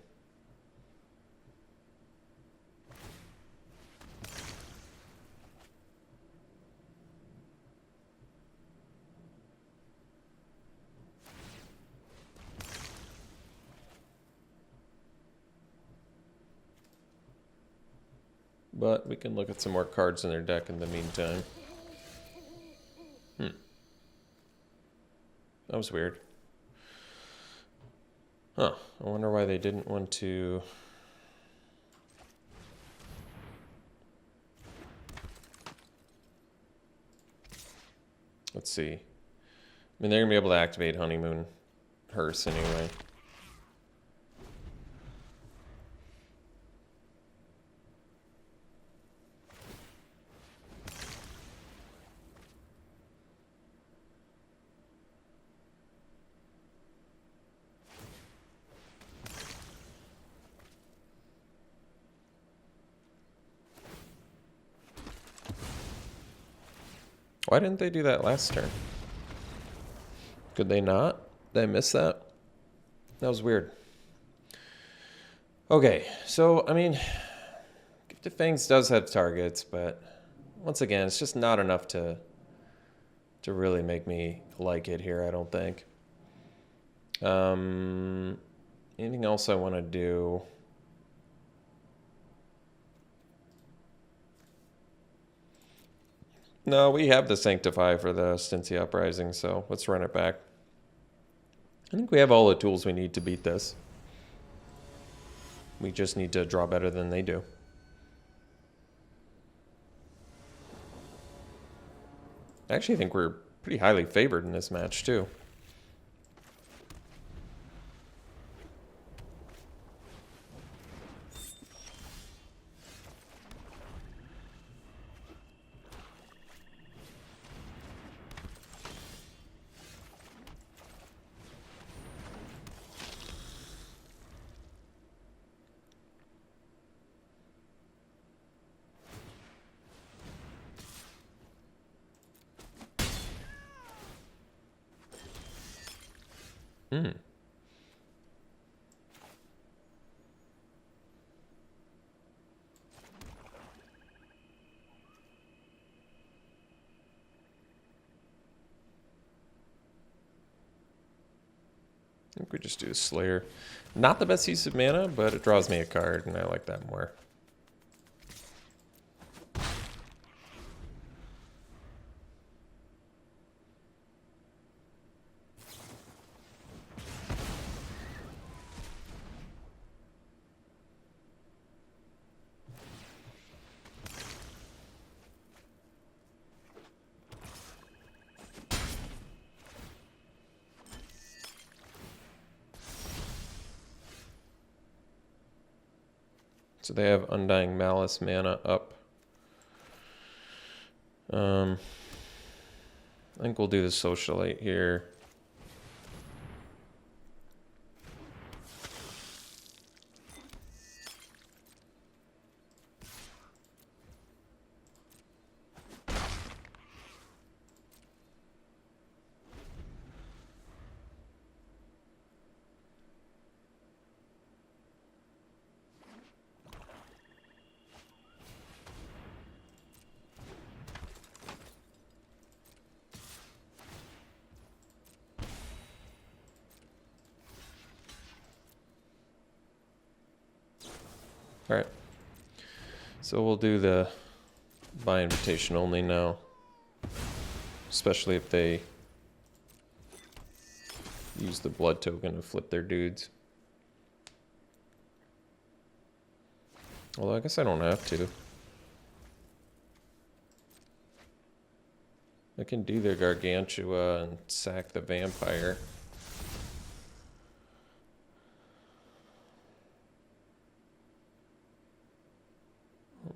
But we can look at some more cards in their deck in the meantime. That was weird. Huh. I wonder why they didn't want to... Let's see. I mean, they're going to be able to activate Honeymoon Hearse anyway. Why didn't they do that last turn? Could they not? Did I miss that? That was weird. Okay, so, I mean, Gift of Fangs does have targets, but once again, it's just not enough to really make me like it here, I don't think. Anything else I want to do? No, we have the Sanctify for the Stincy Uprising, so let's run it back. I think we have all the tools we need to beat this. We just need to draw better than they do. I actually think we're pretty highly favored in this match, too. Hmm. I think we just do Slayer. Not the best use of mana, but it draws me a card, and I like that more. So they have Undying Malice mana up. I think we'll do the Socialite here. All right. So we'll do the by invitation only now. Especially if they use the blood token to flip their dudes. Although I guess I don't have to. I can do the Gargantua and sack the vampire.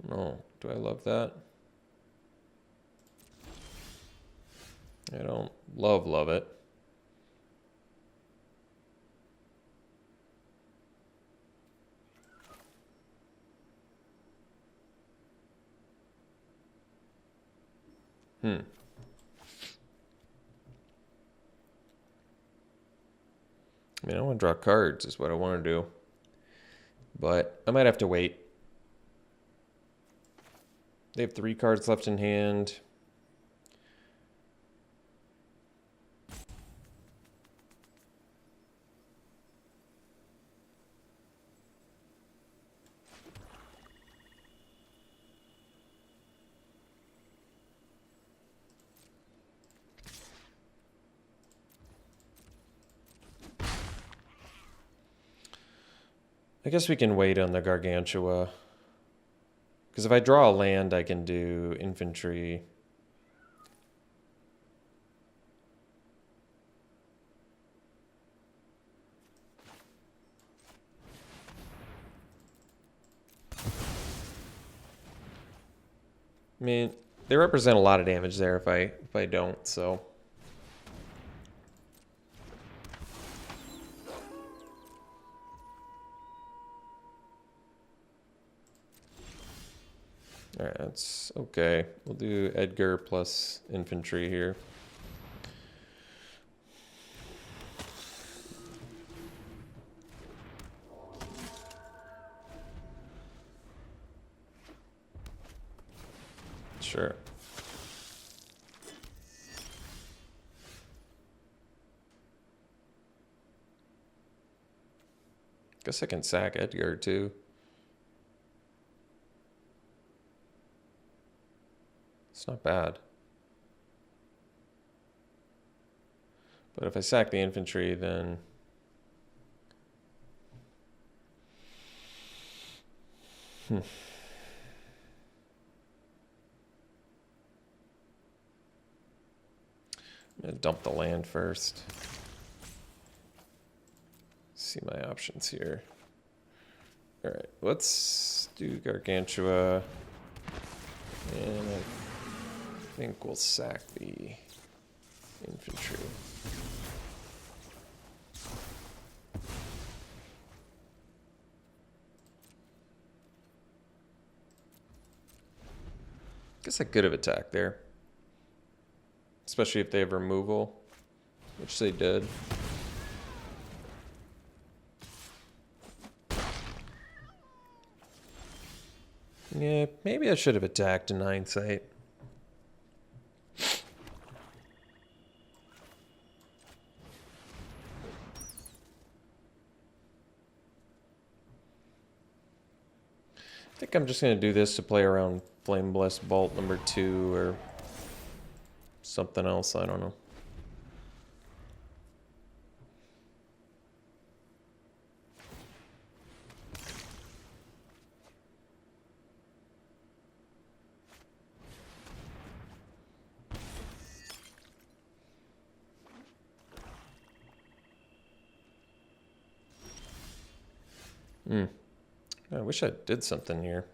No, do I love that? I don't love it. I mean, I want to draw cards is what I want to do. But I might have to wait. They have 3 cards left in hand. I guess we can wait on the Gargantua. Because if I draw a land, I can do infantry. I mean, they represent a lot of damage there if I don't, so. Alright, that's okay. We'll do Edgar plus infantry here. Sure. Guess I can sack Edgar too. It's not bad. But if I sack the infantry, then... I'm gonna dump the land first. See my options here. All right, let's do Gargantua. And I think we'll sack the infantry. Guess I could have attacked there. Especially if they have removal, which they did. Yeah, maybe I should have attacked in hindsight. I think I'm just going to do this to play around Flame Blessed Bolt number 2 or something else, I don't know. I wish I did something here.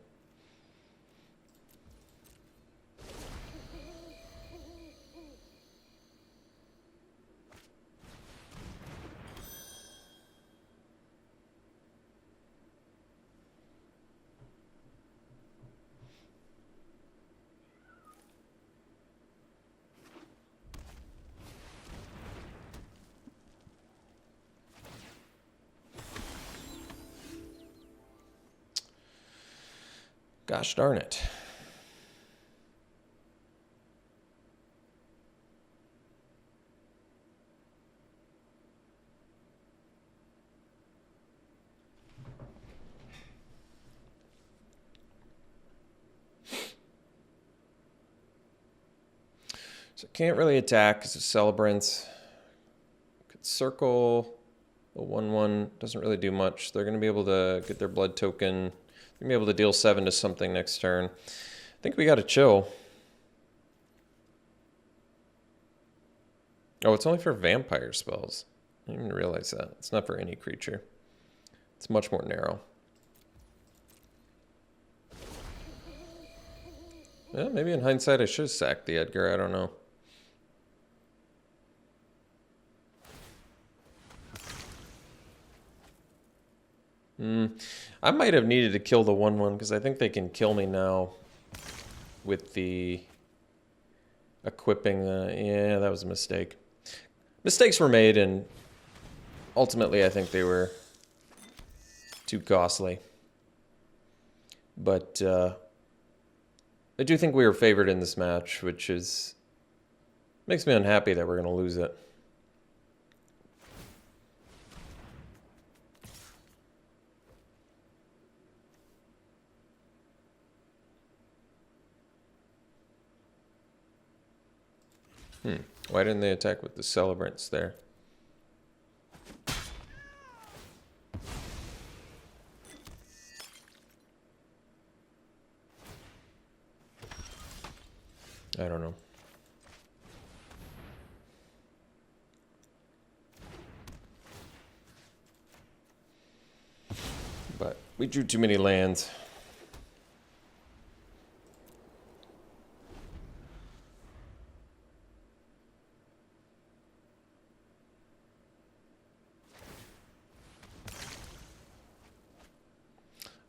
Gosh darn it. So can't really attack because of Celebrants. Could circle a 1/1. Doesn't really do much. They're going to be able to get their blood token. They're going to be able to deal 7 to something next turn. I think we got to chill. Oh, it's only for vampire spells. I didn't even realize that. It's not for any creature. It's much more narrow. Yeah, maybe in hindsight I should have sacked the Edgar. I don't know. I might have needed to kill the 1/1 because I think they can kill me now with the equipping. Yeah, that was a mistake. Mistakes were made, and ultimately I think they were too costly. But I do think we were favored in this match, which is makes me unhappy that we're going to lose it. Why didn't they attack with the Celebrants there? I don't know. But we drew too many lands.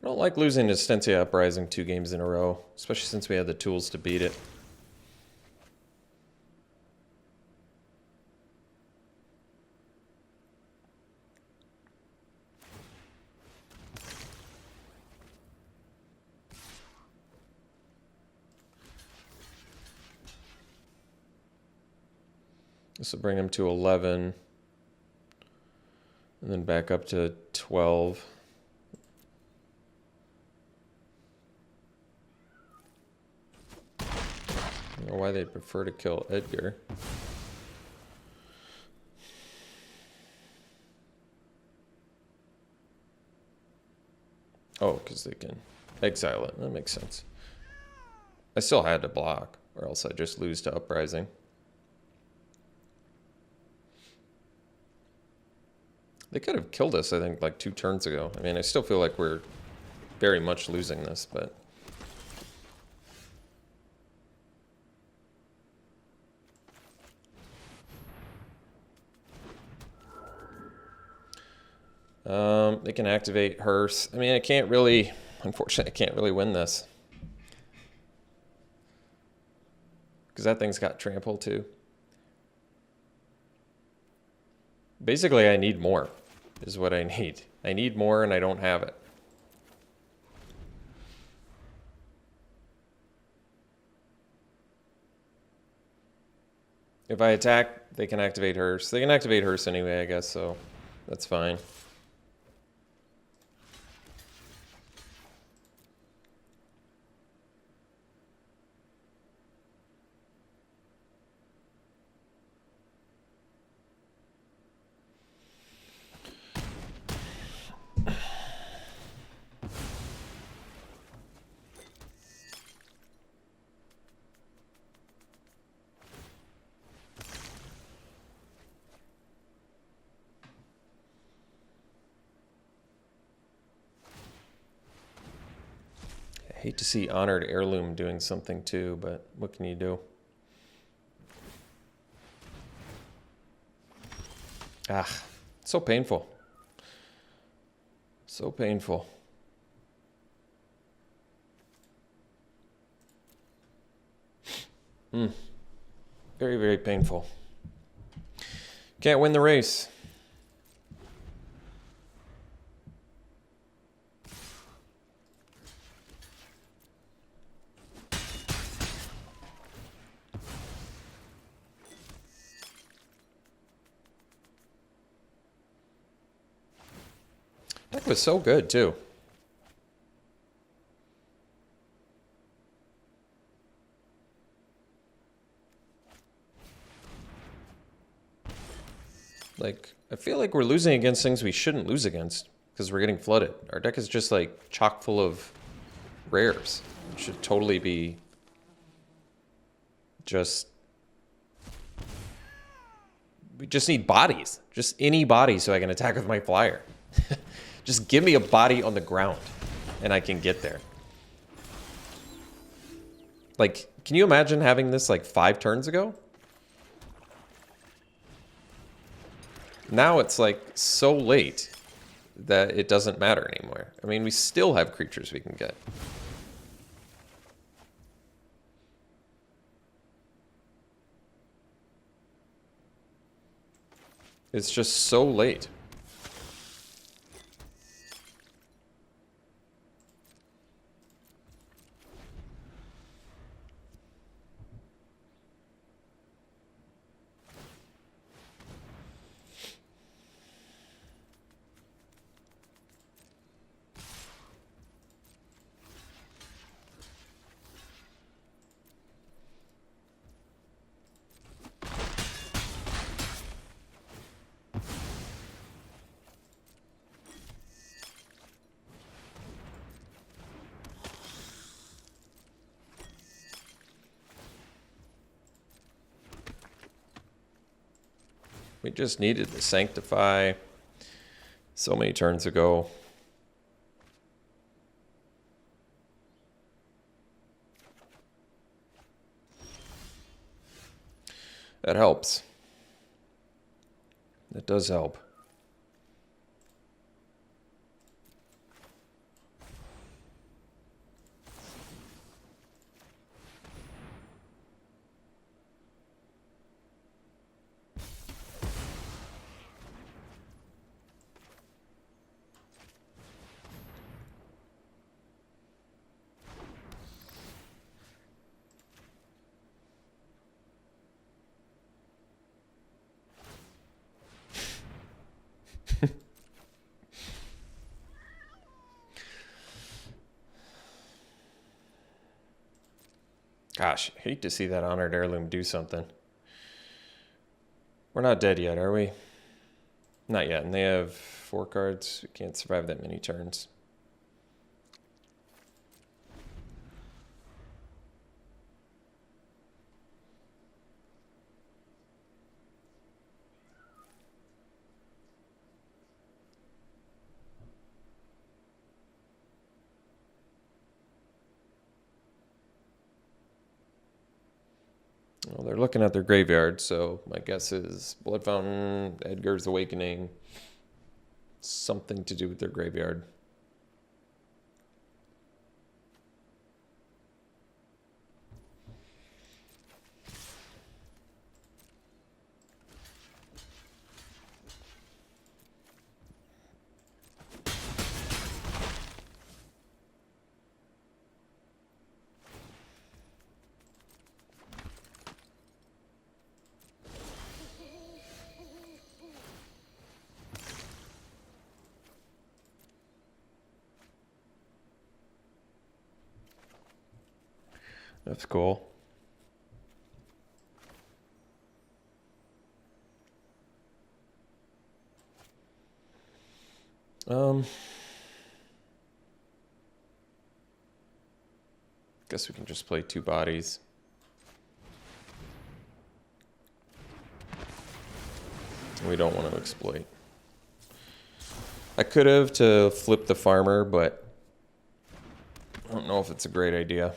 I don't like losing to Stensia Uprising 2 games in a row, especially since we had the tools to beat it. This will bring him to 11, and then back up to 12. I don't know why they'd prefer to kill Edgar. they can exile it. That makes sense. I still had to block, or else I just lose to Uprising. They could have killed us, I think, like 2 turns ago. I mean, I still feel like we're very much losing this, but... They can activate Hearth. I mean, I can't really... Unfortunately, I can't really win this. Because that thing's got trample, too. Basically, I need more, is what I need. I need more, and I don't have it. If I attack, they can activate Hearth. They can activate Hearth anyway, I guess, so that's fine. I hate to see Honored Heirloom doing something too, but what can you do? Ah, so painful. So painful. Very, very painful. Can't win the race. That was so good, too. Like, I feel like we're losing against things we shouldn't lose against because we're getting flooded. Our deck is just like chock full of rares. It should totally be just... We just need bodies. Just any body so I can attack with my flyer. Just give me a body on the ground and I can get there. Like, can you imagine having this like 5 turns ago? Now it's like so late that it doesn't matter anymore. I mean, we still have creatures we can get. It's just so late. We just needed to sanctify so many turns ago. That helps. That does help. Gosh, I hate to see that Honored Heirloom do something. We're not dead yet, are we? Not yet, and they have 4 cards. We can't survive that many turns. Well, they're looking at their graveyard, so my guess is Blood Fountain, Edgar's Awakening, something to do with their graveyard. That's cool. Guess we can just play 2 bodies. We don't want to exploit. I could have to flip the farmer, but I don't know if it's a great idea.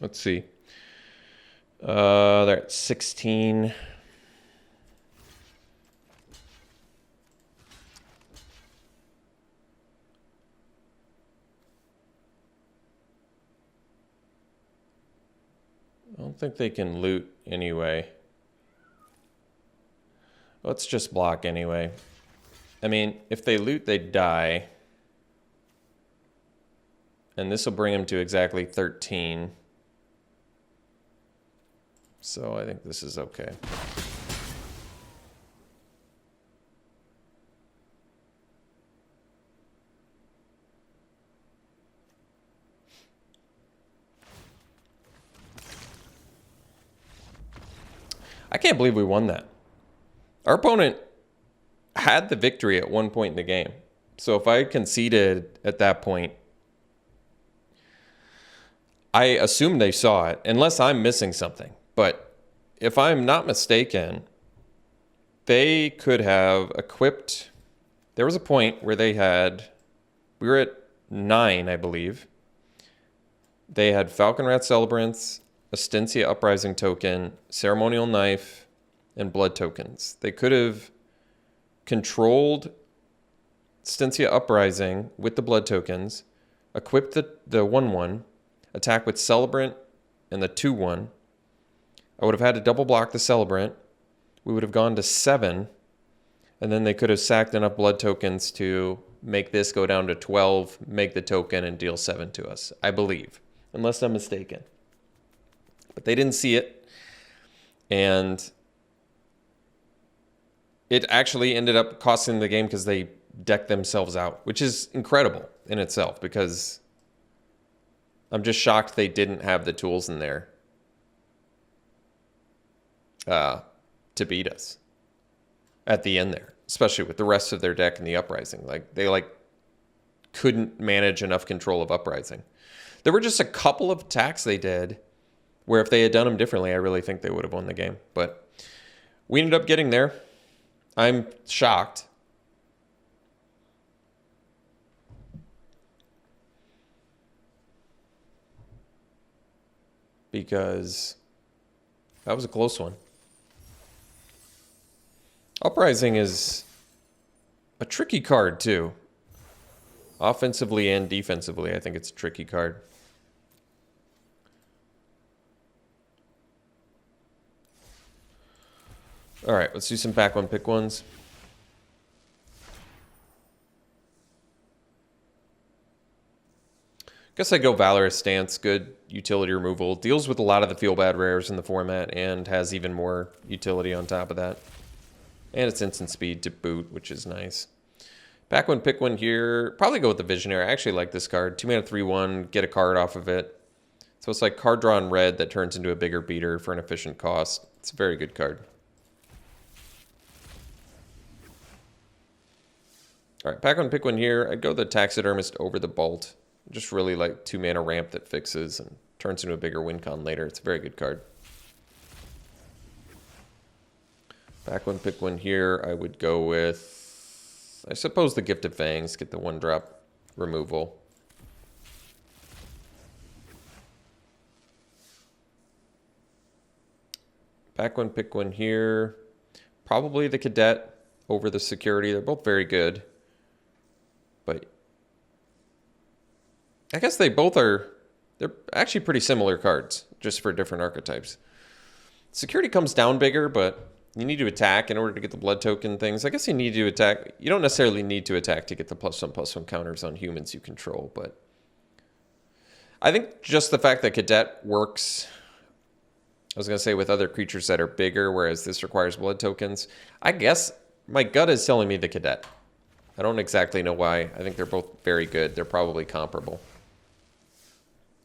Let's see. They're at 16. I don't think they can loot anyway. Let's just block anyway. I mean, if they loot, they die. And this will bring them to exactly 13. So I think this is okay. I can't believe we won that. Our opponent had the victory at one point in the game. So if I conceded at that point, I assume they saw it, unless I'm missing something. But if I'm not mistaken, they could have equipped. There was a point where they had, we were at 9, I believe. They had Falconrat Celebrants, Astencia Uprising Token, Ceremonial Knife, and Blood Tokens. They could have controlled Astencia Uprising with the Blood Tokens, equipped the 1/1, attack with Celebrant and the 2/1. I would have had to double block the Celebrant. We would have gone to 7. And then they could have sacked enough Blood Tokens to make this go down to 12, make the token, and deal 7 to us, I believe. Unless I'm mistaken. But they didn't see it. And it actually ended up costing the game because they decked themselves out, which is incredible in itself because I'm just shocked they didn't have the tools in there to beat us at the end there, especially with the rest of their deck in the Uprising. Like they couldn't manage enough control of Uprising. There were just a couple of attacks they did where if they had done them differently, I really think they would have won the game. But we ended up getting there. I'm shocked. Because that was a close one. Uprising is a tricky card, too. Offensively and defensively, I think it's a tricky card. All right, let's do some back one pick ones. Guess I go Valorous Stance. Good utility removal. Deals with a lot of the feel bad rares in the format and has even more utility on top of that. And it's instant speed to boot, which is nice. Back one, pick one here. Probably go with the Visionary. I actually like this card. 2 mana, 3/1. Get a card off of it. So it's like card draw in red that turns into a bigger beater for an efficient cost. It's a very good card. All right, back one, pick one here. I'd go the Taxidermist over the Bolt. Just really like 2 mana ramp that fixes and turns into a bigger win con later. It's a very good card. Back one, pick one here. I would go with, I suppose, the Gift of Fangs. Get the 1-drop removal. Back one, pick one here. Probably the Cadet over the Security. They're both very good. But I guess they both are, they're actually pretty similar cards, just for different archetypes. Security comes down bigger, but you need to attack in order to get the blood token things. I guess you need to attack. You don't necessarily need to attack to get the +1/+1 counters on humans you control, but I think just the fact that Cadet works, I was going to say, with other creatures that are bigger, whereas this requires blood tokens. I guess my gut is telling me the Cadet. I don't exactly know why. I think they're both very good. They're probably comparable.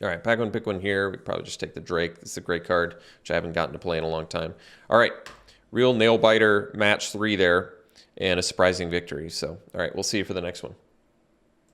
All right, pack one, pick one here. We probably just take the Drake. This is a great card, which I haven't gotten to play in a long time. All right, real nail biter match 3 there, and a surprising victory. So, all right, we'll see you for the next one.